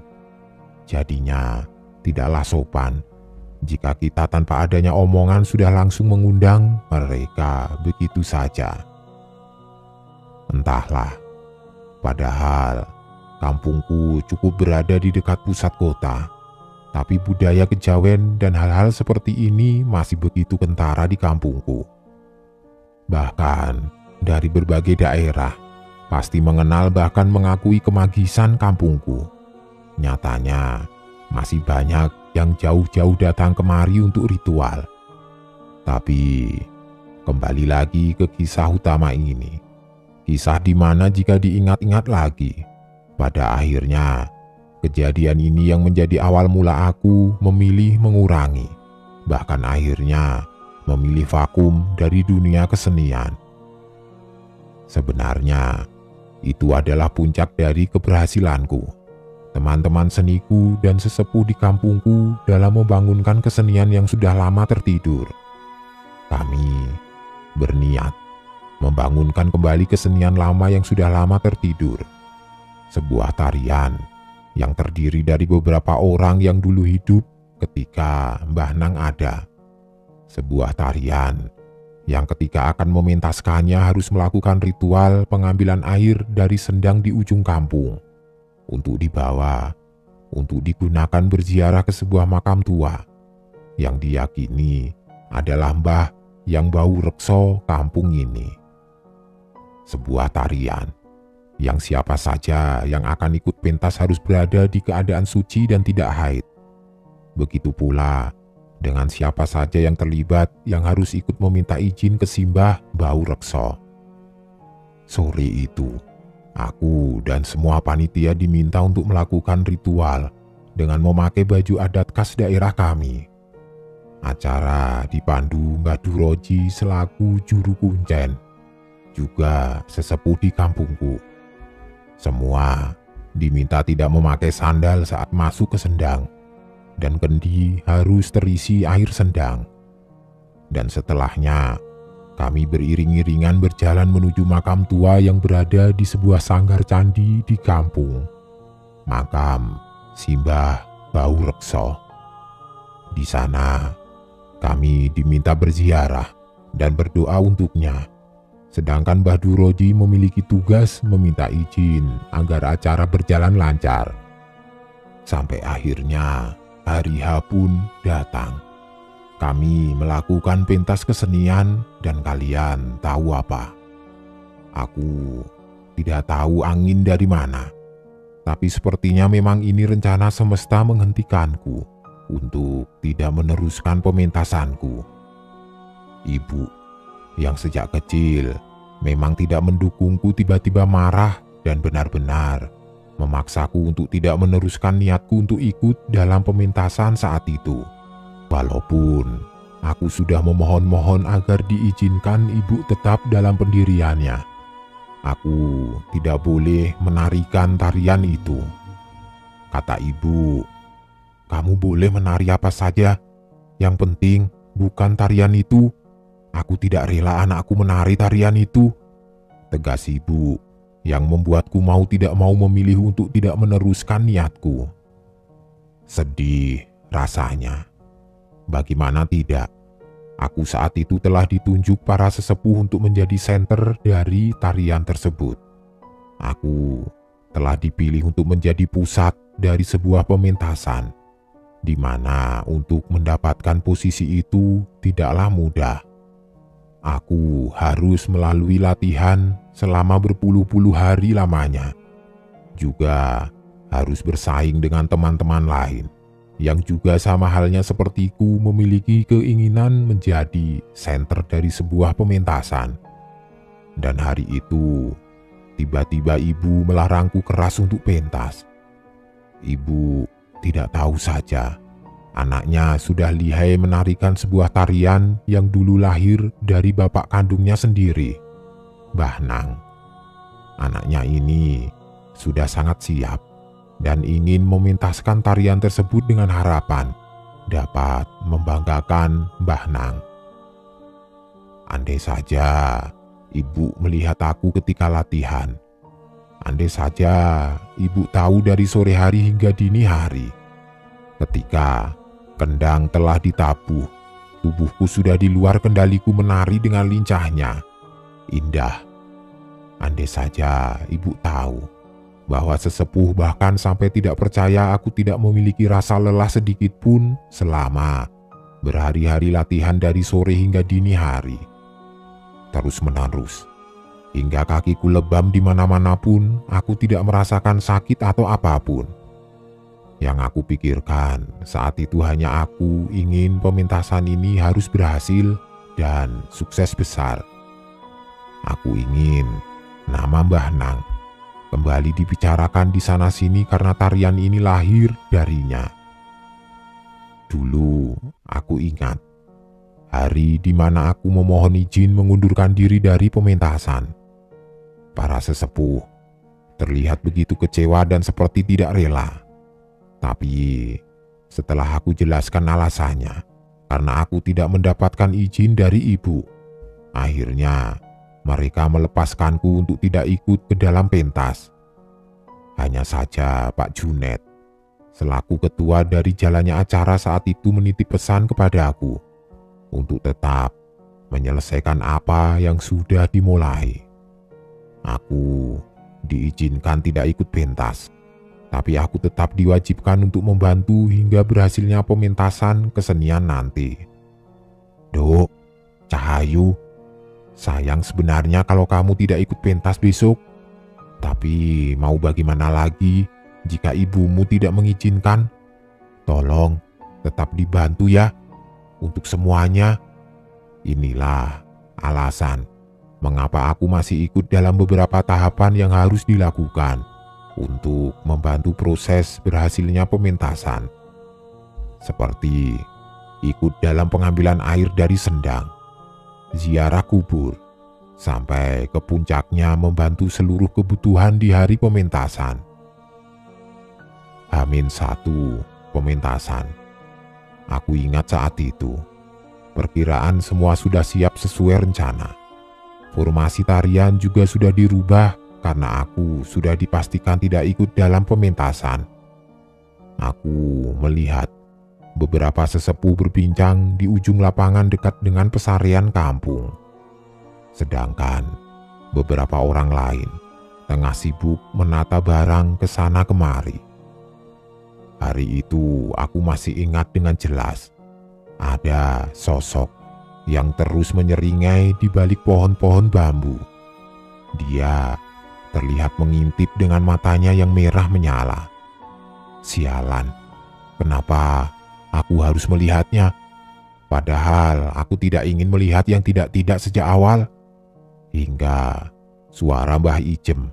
Jadinya tidaklah sopan jika kita tanpa adanya omongan sudah langsung mengundang mereka begitu saja. Entahlah, padahal kampungku cukup berada di dekat pusat kota, tapi budaya kejawen dan hal-hal seperti ini masih begitu kentara di kampungku. Bahkan dari berbagai daerah pasti mengenal bahkan mengakui kemagisan kampungku. Nyatanya masih banyak yang jauh-jauh datang kemari untuk ritual. Tapi kembali lagi ke kisah utama ini. Kisah di mana jika diingat-ingat lagi, pada akhirnya kejadian ini yang menjadi awal mula aku memilih mengurangi, bahkan akhirnya memilih vakum dari dunia kesenian. Sebenarnya, itu adalah puncak dari keberhasilanku. Teman-teman seniku dan sesepuh di kampungku dalam membangunkan kesenian yang sudah lama tertidur. Kami berniat membangunkan kembali kesenian lama yang sudah lama tertidur. Sebuah tarian yang terdiri dari beberapa orang yang dulu hidup ketika Mbah Nang ada. Sebuah tarian yang ketika akan mementaskannya harus melakukan ritual pengambilan air dari sendang di ujung kampung untuk dibawa, untuk digunakan berziarah ke sebuah makam tua yang diyakini adalah Mbah yang bau rekso kampung ini. Sebuah tarian yang siapa saja yang akan ikut pentas harus berada di keadaan suci dan tidak haid. Begitu pula dengan siapa saja yang terlibat yang harus ikut meminta izin ke Simbah Bau Rekso. Sore itu, aku dan semua panitia diminta untuk melakukan ritual dengan memakai baju adat khas daerah kami. Acara dipandu Mbah Duroji selaku juru kuncen, juga sesepuh di kampungku. Semua diminta tidak memakai sandal saat masuk ke sendang, dan kendi harus terisi air sendang. Dan setelahnya, kami beriring-iringan berjalan menuju makam tua yang berada di sebuah sanggar candi di kampung. Makam Simbah Bau Rekso. Di sana, kami diminta berziarah dan berdoa untuknya. Sedangkan Mbah Duroji memiliki tugas meminta izin agar acara berjalan lancar. Sampai akhirnya hari H pun datang. Kami melakukan pentas kesenian dan kalian tahu apa? Aku tidak tahu angin dari mana. Tapi sepertinya memang ini rencana semesta menghentikanku untuk tidak meneruskan pementasanku. Ibu yang sejak kecil memang tidak mendukungku tiba-tiba marah dan benar-benar memaksaku untuk tidak meneruskan niatku untuk ikut dalam pementasan saat itu. Walaupun aku sudah memohon-mohon agar diizinkan ibu tetap dalam pendiriannya. Aku tidak boleh menarikan tarian itu. Kata ibu, "Kamu boleh menari apa saja, yang penting bukan tarian itu. Aku tidak rela anakku menari tarian itu," tegas ibu yang membuatku mau tidak mau memilih untuk tidak meneruskan niatku. Sedih rasanya. Bagaimana tidak, aku saat itu telah ditunjuk para sesepuh untuk menjadi senter dari tarian tersebut. Aku telah dipilih untuk menjadi pusat dari sebuah pementasan, di mana untuk mendapatkan posisi itu tidaklah mudah. Aku harus melalui latihan selama berpuluh-puluh hari lamanya. Juga harus bersaing dengan teman-teman lain yang juga sama halnya sepertiku memiliki keinginan menjadi senter dari sebuah pementasan. Dan hari itu, tiba-tiba ibu melarangku keras untuk pentas. Ibu tidak tahu saja, anaknya sudah lihai menarikan sebuah tarian yang dulu lahir dari bapak kandungnya sendiri, Mbah Nang. Anaknya ini sudah sangat siap dan ingin mementaskan tarian tersebut dengan harapan dapat membanggakan Mbah Nang. Andai saja ibu melihat aku ketika latihan. Andai saja ibu tahu dari sore hari hingga dini hari. Ketika kendang telah ditabuh, tubuhku sudah di luar kendaliku menari dengan lincahnya. Indah. Andai saja ibu tahu bahwa sesepuh bahkan sampai tidak percaya aku tidak memiliki rasa lelah sedikit pun selama berhari-hari latihan dari sore hingga dini hari. Terus menerus, hingga kakiku lebam di mana-mana pun aku tidak merasakan sakit atau apapun. Yang aku pikirkan saat itu hanya aku ingin pementasan ini harus berhasil dan sukses besar. Aku ingin nama Mbah Nang kembali dibicarakan di sana-sini karena tarian ini lahir darinya. Dulu aku ingat hari di mana aku memohon izin mengundurkan diri dari pementasan. Para sesepuh terlihat begitu kecewa dan seperti tidak rela. Tapi setelah aku jelaskan alasannya, karena aku tidak mendapatkan izin dari ibu, akhirnya Mereka melepaskanku untuk tidak ikut ke dalam pentas. Hanya saja Pak Junet, selaku ketua dari jalannya acara saat itu, menitip pesan kepada aku untuk tetap menyelesaikan apa yang sudah dimulai. Aku diizinkan tidak ikut pentas, tapi aku tetap diwajibkan untuk membantu hingga berhasilnya pementasan kesenian nanti. Dok, Cahayu, sayang sebenarnya kalau kamu tidak ikut pentas besok. Tapi mau bagaimana lagi jika ibumu tidak mengizinkan? Tolong tetap dibantu ya untuk semuanya. Inilah alasan mengapa aku masih ikut dalam beberapa tahapan yang harus dilakukan untuk membantu proses berhasilnya pementasan. Seperti ikut dalam pengambilan air dari sendang, ziarah kubur, sampai ke puncaknya membantu seluruh kebutuhan di hari pementasan. H-1 pementasan. Aku ingat saat itu, perkiraan semua sudah siap sesuai rencana. Formasi tarian juga sudah dirubah karena aku sudah dipastikan tidak ikut dalam pementasan. Aku melihat beberapa sesepuh berbincang di ujung lapangan dekat dengan pesarian kampung. Sedangkan beberapa orang lain tengah sibuk menata barang ke sana kemari. Hari itu aku masih ingat dengan jelas. Ada sosok yang terus menyeringai di balik pohon-pohon bambu. Dia terlihat mengintip dengan matanya yang merah menyala. Sialan, kenapa aku harus melihatnya? Padahal aku tidak ingin melihat yang tidak-tidak sejak awal. Hingga suara Mbah Ijem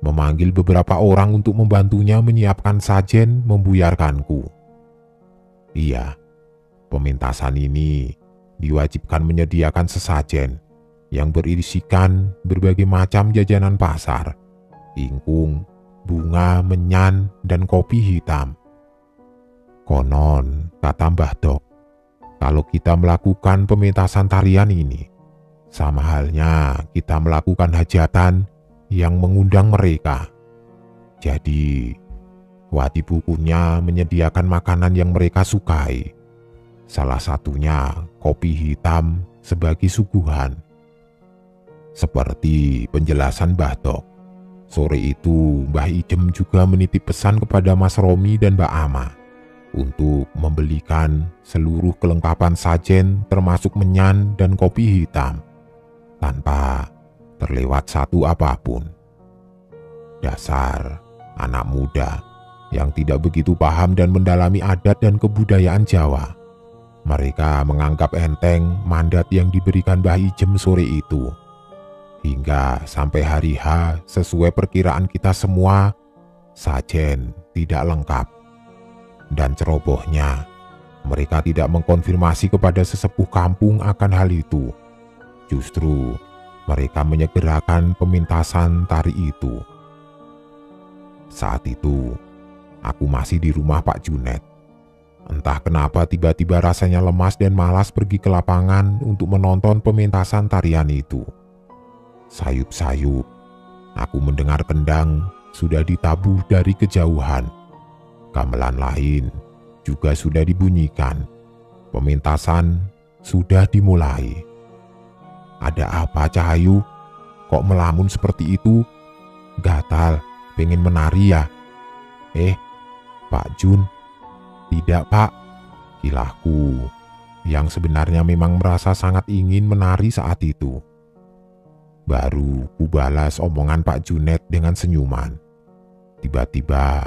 memanggil beberapa orang untuk membantunya menyiapkan sajen membuyarkanku. Iya, pementasan ini diwajibkan menyediakan sesajen yang berisikan berbagai macam jajanan pasar, ingkung, bunga, menyan, dan kopi hitam. Konon, kata Mbah Dok, kalau kita melakukan pementasan tarian ini, sama halnya kita melakukan hajatan yang mengundang mereka. Jadi, wajib hukumnya menyediakan makanan yang mereka sukai. Salah satunya kopi hitam sebagai suguhan. Seperti penjelasan Mbah Dok, sore itu Mbah Ijem juga menitip pesan kepada Mas Romi dan Mbak Ama untuk membelikan seluruh kelengkapan sajen termasuk menyan dan kopi hitam, tanpa terlewat satu apapun. Dasar anak muda yang tidak begitu paham dan mendalami adat dan kebudayaan Jawa. Mereka menganggap enteng mandat yang diberikan Mbah Ijem sore itu. Hingga sampai hari H, sesuai perkiraan kita semua, sajen tidak lengkap. Dan cerobohnya, mereka tidak mengkonfirmasi kepada sesepuh kampung akan hal itu. Justru mereka menyegerakan pementasan tari itu. Saat itu, aku masih di rumah Pak Junet. Entah kenapa tiba-tiba rasanya lemas dan malas pergi ke lapangan untuk menonton pementasan tarian itu. Sayup-sayup, aku mendengar kendang sudah ditabuh dari kejauhan. Gamelan lain juga sudah dibunyikan. Pementasan sudah dimulai. Ada apa, Cahayu? Kok melamun seperti itu? Gatal, pengen menari ya? Pak Jun. Tidak, Pak. Kilahku, yang sebenarnya memang merasa sangat ingin menari saat itu. Baru kubalas omongan Pak Junet dengan senyuman. Tiba-tiba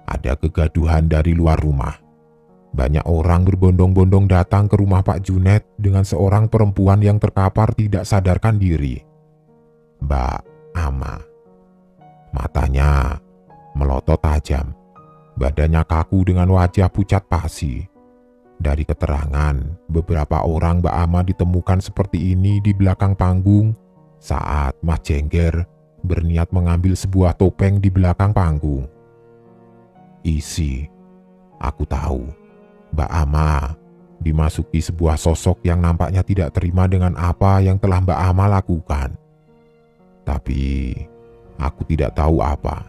ada kegaduhan dari luar rumah. Banyak orang berbondong-bondong datang ke rumah Pak Junet dengan seorang perempuan yang terkapar tidak sadarkan diri. Mbak Ama. Matanya melotot tajam. Badannya kaku dengan wajah pucat pasi. Dari keterangan, beberapa orang Mbak Ama ditemukan seperti ini di belakang panggung saat Mas Jengger berniat mengambil sebuah topeng di belakang panggung. Isi, aku tahu. Mbak Ama dimasuki sebuah sosok yang nampaknya tidak terima dengan apa yang telah Mbak Ama lakukan. Tapi aku tidak tahu apa.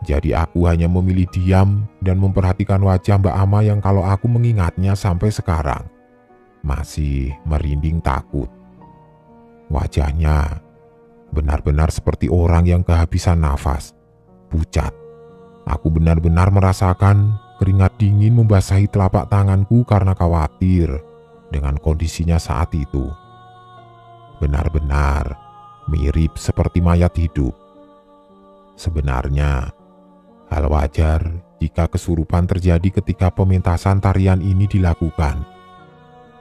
Jadi aku hanya memilih diam dan memperhatikan wajah Mbak Ama yang kalau aku mengingatnya sampai sekarang masih merinding takut. Wajahnya benar-benar seperti orang yang kehabisan nafas, pucat. Aku benar-benar merasakan keringat dingin membasahi telapak tanganku karena khawatir dengan kondisinya saat itu. Benar-benar mirip seperti mayat hidup. Sebenarnya, hal wajar jika kesurupan terjadi ketika pementasan tarian ini dilakukan.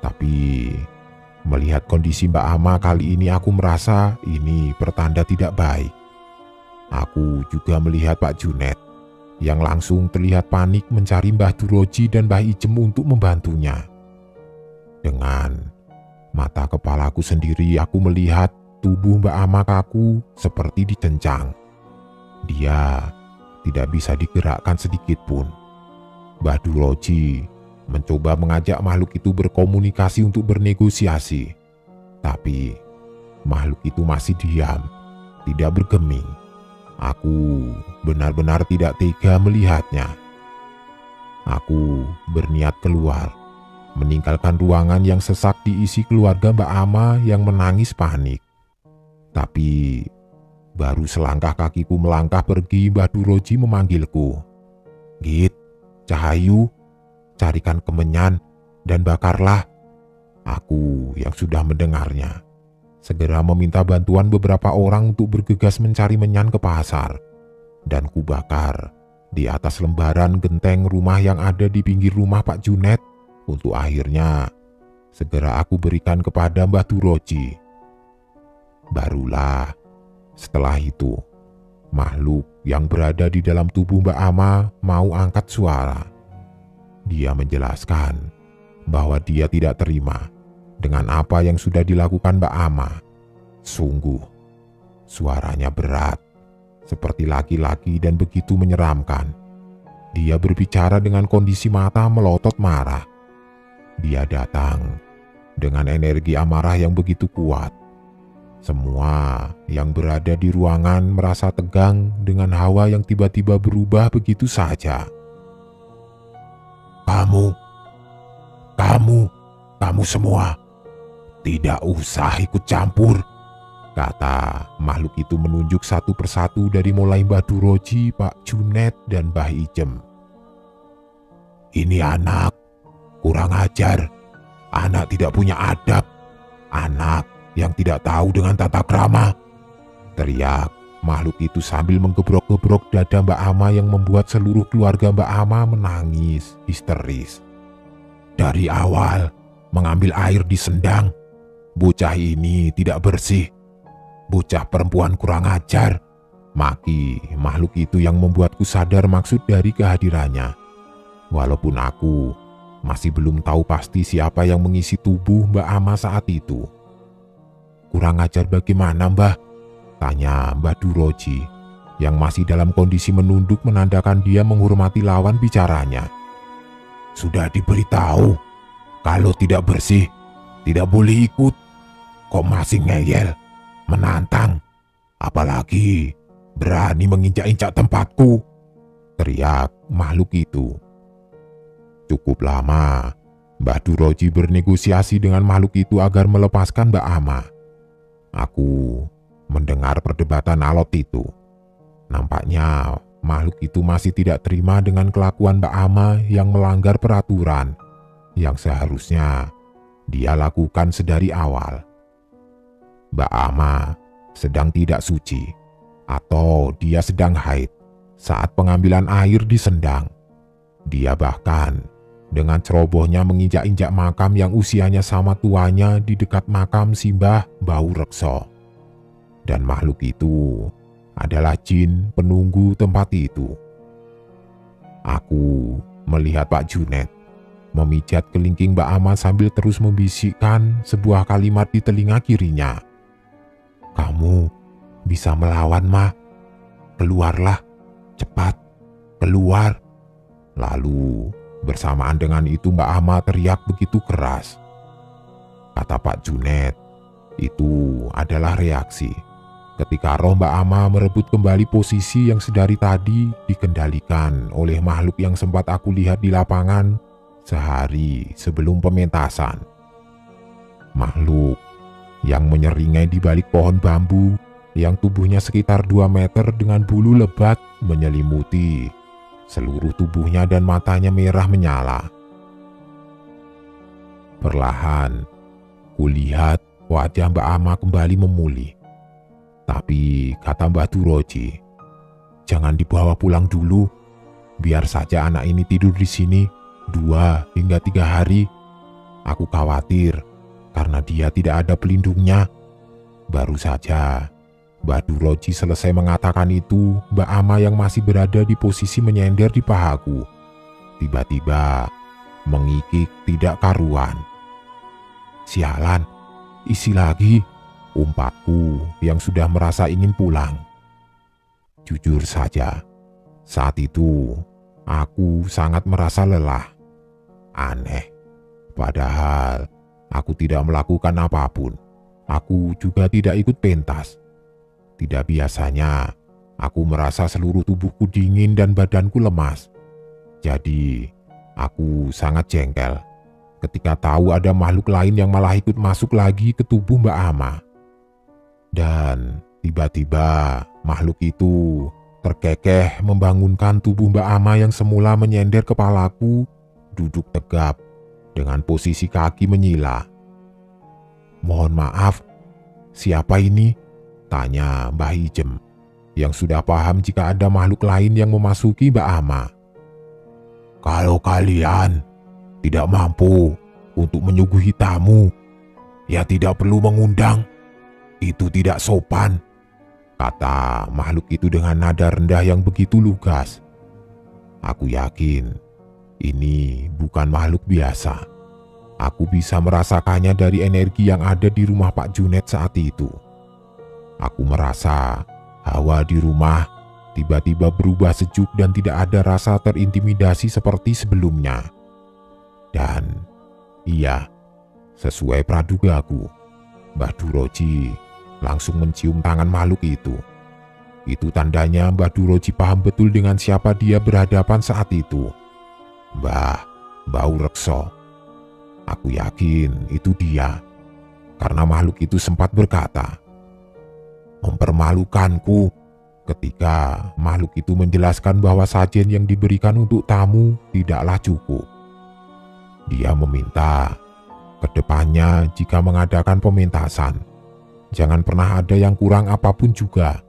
Tapi, melihat kondisi Mbak Ama kali ini aku merasa ini pertanda tidak baik. Aku juga melihat Pak Junet yang langsung terlihat panik mencari Mbah Duroji dan Mbah Ijem untuk membantunya. Dengan mata kepalaku sendiri aku melihat tubuh Mbak Ama kaku seperti dikencang. Dia tidak bisa digerakkan sedikit pun. Mbah Duroji mencoba mengajak makhluk itu berkomunikasi untuk bernegosiasi. Tapi makhluk itu masih diam, tidak bergeming. Aku benar-benar tidak tega melihatnya. Aku berniat keluar, meninggalkan ruangan yang sesak diisi keluarga Mbak Ama yang menangis panik. Tapi baru selangkah kakiku melangkah pergi, Mbah Duroji memanggilku. "Git, Cahayu, carikan kemenyan dan bakarlah." Aku yang sudah mendengarnya segera meminta bantuan beberapa orang untuk bergegas mencari menyan ke pasar, dan kubakar di atas lembaran genteng rumah yang ada di pinggir rumah Pak Junet untuk akhirnya segera aku berikan kepada Mbah Duroji. Barulah setelah itu makhluk yang berada di dalam tubuh Mbak Ama mau angkat suara. Dia menjelaskan bahwa dia tidak terima dengan apa yang sudah dilakukan Mbak Ama. Sungguh, suaranya berat, seperti laki-laki dan begitu menyeramkan. Dia berbicara dengan kondisi mata melotot marah. Dia datang dengan energi amarah yang begitu kuat. Semua yang berada di ruangan merasa tegang dengan hawa yang tiba-tiba berubah begitu saja. Kamu semua tidak usah ikut campur," kata makhluk itu menunjuk satu persatu dari mulai Mbah Duroji, Pak Junet, dan Mbah Ijem. "Ini anak kurang ajar, anak tidak punya adab, anak yang tidak tahu dengan tata krama," teriak makhluk itu sambil menggebrok-gebrok dada Mbak Ama yang membuat seluruh keluarga Mbak Ama menangis histeris. "Dari awal mengambil air di sendang, bocah ini tidak bersih, bocah perempuan kurang ajar," maki makhluk itu yang membuatku sadar maksud dari kehadirannya. Walaupun aku masih belum tahu pasti siapa yang mengisi tubuh Mbak Ama saat itu. "Kurang ajar bagaimana, Mbah?" tanya Mbah Duroji yang masih dalam kondisi menunduk menandakan dia menghormati lawan bicaranya. "Sudah diberitahu kalau tidak bersih tidak boleh ikut. Kok masih ngeyel, menantang, apalagi berani menginjak-injak tempatku?" teriak makhluk itu. Cukup lama Mbah Duroji bernegosiasi dengan makhluk itu agar melepaskan Mbak Ama. Aku mendengar perdebatan alot itu. Nampaknya makhluk itu masih tidak terima dengan kelakuan Mbak Ama yang melanggar peraturan yang seharusnya dia lakukan sedari awal. Mbak Ama sedang tidak suci atau dia sedang haid saat pengambilan air di sendang. Dia bahkan dengan cerobohnya menginjak-injak makam yang usianya sama tuanya di dekat makam Simbah Bau Rekso. Dan makhluk itu adalah jin penunggu tempat itu. Aku melihat Pak Junet memijat kelingking Mbak Ama sambil terus membisikkan sebuah kalimat di telinga kirinya. "Kamu bisa melawan, Ma. Keluarlah, cepat, keluar." Lalu bersamaan dengan itu Mbak Ama teriak begitu keras. Kata Pak Junet, itu adalah reaksi ketika roh Mbak Ama merebut kembali posisi yang sedari tadi dikendalikan oleh makhluk yang sempat aku lihat di lapangan sehari sebelum pementasan. Makhluk yang menyeringai di balik pohon bambu yang tubuhnya sekitar 2 meter dengan bulu lebat menyelimuti seluruh tubuhnya dan matanya merah menyala. Perlahan, kulihat wajah Mbak Ama kembali memulih. Tapi kata Mbah Duroji, jangan dibawa pulang dulu. Biar saja anak ini tidur di sini 2 hingga 3 hari. Aku khawatir karena dia tidak ada pelindungnya. Baru saja Mbah Duroji selesai mengatakan itu, Mbak Ama yang masih berada di posisi menyender di pahaku tiba-tiba mengikik tidak karuan. Sialan, isi lagi, umpatku yang sudah merasa ingin pulang. Jujur saja, saat itu aku sangat merasa lelah. Aneh, padahal aku tidak melakukan apapun. Aku juga tidak ikut pentas. Tidak biasanya aku merasa seluruh tubuhku dingin dan badanku lemas. Jadi aku sangat jengkel ketika tahu ada makhluk lain yang malah ikut masuk lagi ke tubuh Mbak Ama. Dan tiba-tiba makhluk itu terkekeh membangunkan tubuh Mbak Ama yang semula menyender kepalaku duduk tegap dengan posisi kaki menyila. Mohon maaf, siapa ini? Tanya Mbah Ijem yang sudah paham jika ada makhluk lain yang memasuki Mbak Ama. Kalau kalian tidak mampu untuk menyuguhi tamu, ya tidak perlu mengundang. Itu tidak sopan, kata makhluk itu dengan nada rendah yang begitu lugas. Aku yakin ini bukan makhluk biasa. Aku bisa merasakannya dari energi yang ada di rumah Pak Junet saat itu. Aku merasa hawa di rumah tiba-tiba berubah sejuk dan tidak ada rasa terintimidasi seperti sebelumnya. Dan iya, sesuai pradugaku, Mbah Duroji langsung mencium tangan makhluk itu. Itu tandanya Mbah Duroji paham betul dengan siapa dia berhadapan saat itu. Mbah Rekso. Aku yakin itu dia, karena makhluk itu sempat berkata, mempermalukanku, ketika makhluk itu menjelaskan bahwa sajen yang diberikan untuk tamu tidaklah cukup. Dia meminta, kedepannya jika mengadakan pementasan, jangan pernah ada yang kurang apapun juga,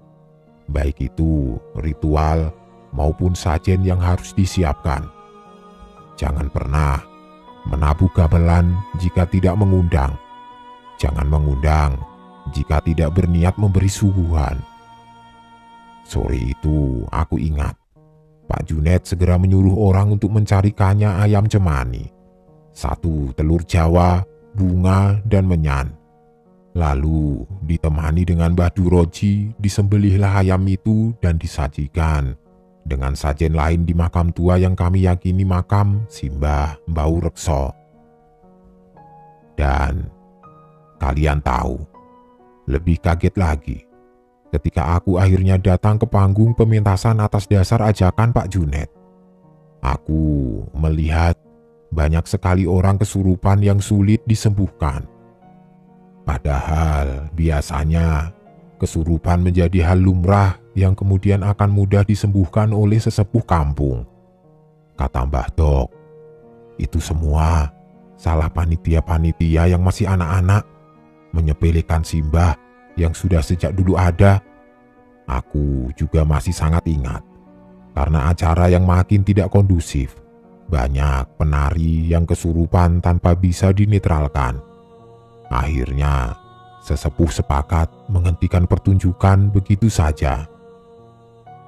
baik itu ritual maupun sajen yang harus disiapkan. Jangan pernah menabuh gamelan jika tidak mengundang. Jangan mengundang jika tidak berniat memberi suguhan. Sore itu aku ingat, Pak Junet segera menyuruh orang untuk mencarikannya ayam cemani, 1 telur Jawa, bunga, dan menyan. Lalu ditemani dengan Mbah Duroji, disembelihlah ayam itu dan disajikan dengan sajen lain di makam tua yang kami yakini makam Simbah Mbau Rekso. Dan kalian tahu, lebih kaget lagi ketika aku akhirnya datang ke panggung pementasan atas dasar ajakan Pak Junet. Aku melihat banyak sekali orang kesurupan yang sulit disembuhkan. Padahal biasanya kesurupan menjadi hal lumrah yang kemudian akan mudah disembuhkan oleh sesepuh kampung. Kata Mbah Dok, itu semua salah panitia-panitia yang masih anak-anak, menyepelekan Simbah yang sudah sejak dulu ada. Aku juga masih sangat ingat, karena acara yang makin tidak kondusif, banyak penari yang kesurupan tanpa bisa dinetralkan. Akhirnya, sesepuh sepakat menghentikan pertunjukan begitu saja.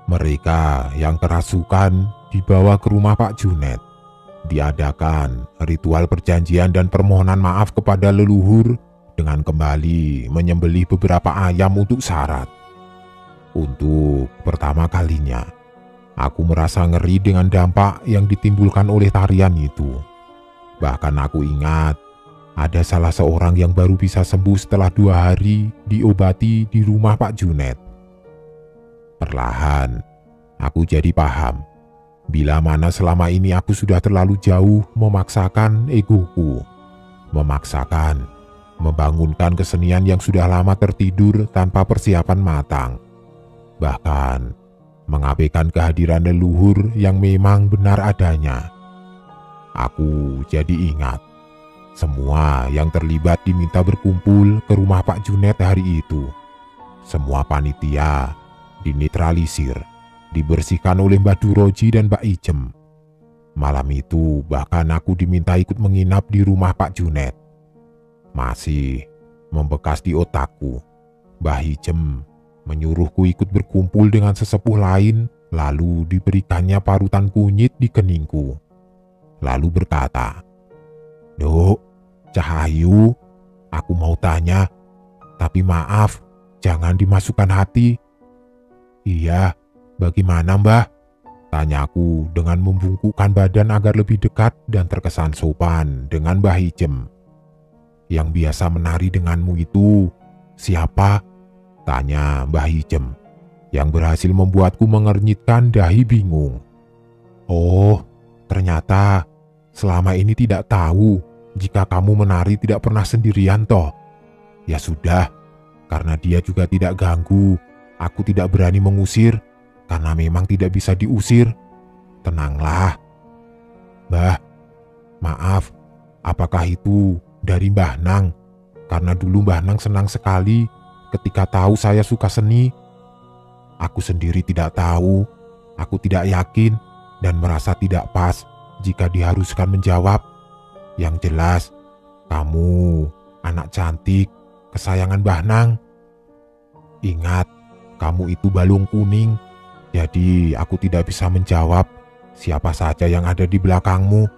Mereka yang kerasukan dibawa ke rumah Pak Junet. Diadakan ritual perjanjian dan permohonan maaf kepada leluhur dengan kembali menyembelih beberapa ayam untuk syarat. Untuk pertama kalinya, aku merasa ngeri dengan dampak yang ditimbulkan oleh tarian itu. Bahkan aku ingat Ada salah seorang yang baru bisa sembuh setelah 2 hari diobati di rumah Pak Junet. Perlahan, aku jadi paham bila mana selama ini aku sudah terlalu jauh memaksakan egoku, memaksakan membangunkan kesenian yang sudah lama tertidur tanpa persiapan matang, bahkan mengabaikan kehadiran leluhur yang memang benar adanya. Aku jadi ingat, semua yang terlibat diminta berkumpul ke rumah Pak Junet hari itu. Semua panitia dinetralisir, dibersihkan oleh Mbak Duroji dan Mbak Ijem. Malam itu bahkan aku diminta ikut menginap di rumah Pak Junet. Masih membekas di otakku, Mbah Ijem menyuruhku ikut berkumpul dengan sesepuh lain, lalu diberikannya parutan kunyit di keningku. Lalu berkata, "Duk, Cahayu, aku mau tanya, tapi maaf, jangan dimasukkan hati." "Iya, bagaimana Mbah?" tanyaku dengan membungkukkan badan agar lebih dekat dan terkesan sopan dengan Mbah Ijem. "Yang biasa menari denganmu itu siapa?" tanya Mbah Ijem, yang berhasil membuatku mengernyitkan dahi bingung. "Oh, ternyata selama ini tidak tahu jika kamu menari tidak pernah sendirian toh. Ya sudah, karena dia juga tidak ganggu, aku tidak berani mengusir, karena memang tidak bisa diusir. Tenanglah." "Mbah, maaf, apakah itu dari Mbah Nang? Karena dulu Mbah Nang senang sekali ketika tahu saya suka seni." Aku sendiri tidak tahu, aku tidak yakin dan merasa tidak pas jika diharuskan menjawab. Yang jelas, kamu anak cantik, kesayangan Mbah Nang. Ingat, kamu itu balung kuning, jadi aku tidak bisa menjawab siapa saja yang ada di belakangmu.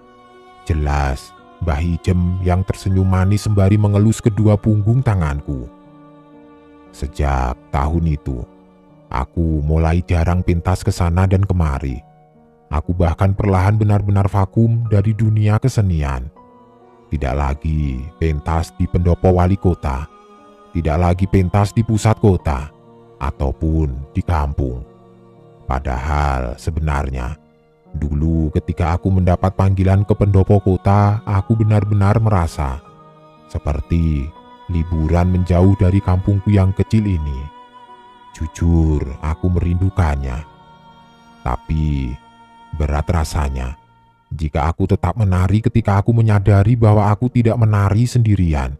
Jelas, Mbah Ijem yang tersenyum manis sembari mengelus kedua punggung tanganku. Sejak tahun itu, aku mulai jarang pintas ke sana dan kemari. Aku bahkan perlahan benar-benar vakum dari dunia kesenian. Tidak lagi pentas di pendopo wali kota, tidak lagi pentas di pusat kota, ataupun di kampung. Padahal sebenarnya, dulu ketika aku mendapat panggilan ke pendopo kota, aku benar-benar merasa seperti liburan menjauh dari kampungku yang kecil ini. Jujur, aku merindukannya. Tapi berat rasanya jika aku tetap menari ketika aku menyadari bahwa aku tidak menari sendirian.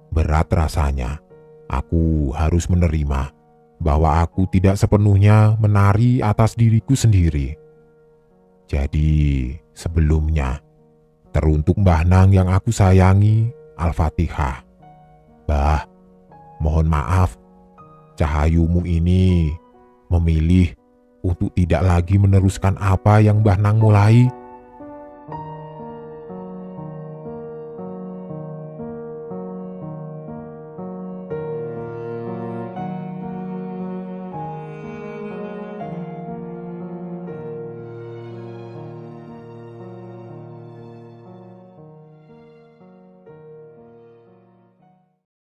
Berat rasanya aku harus menerima bahwa aku tidak sepenuhnya menari atas diriku sendiri. Jadi sebelumnya, teruntuk Mbah Nang yang aku sayangi, Al-Fatihah. "Bah, mohon maaf, Cahayumu ini memilih untuk tidak lagi meneruskan apa yang Mbah Nang mulai.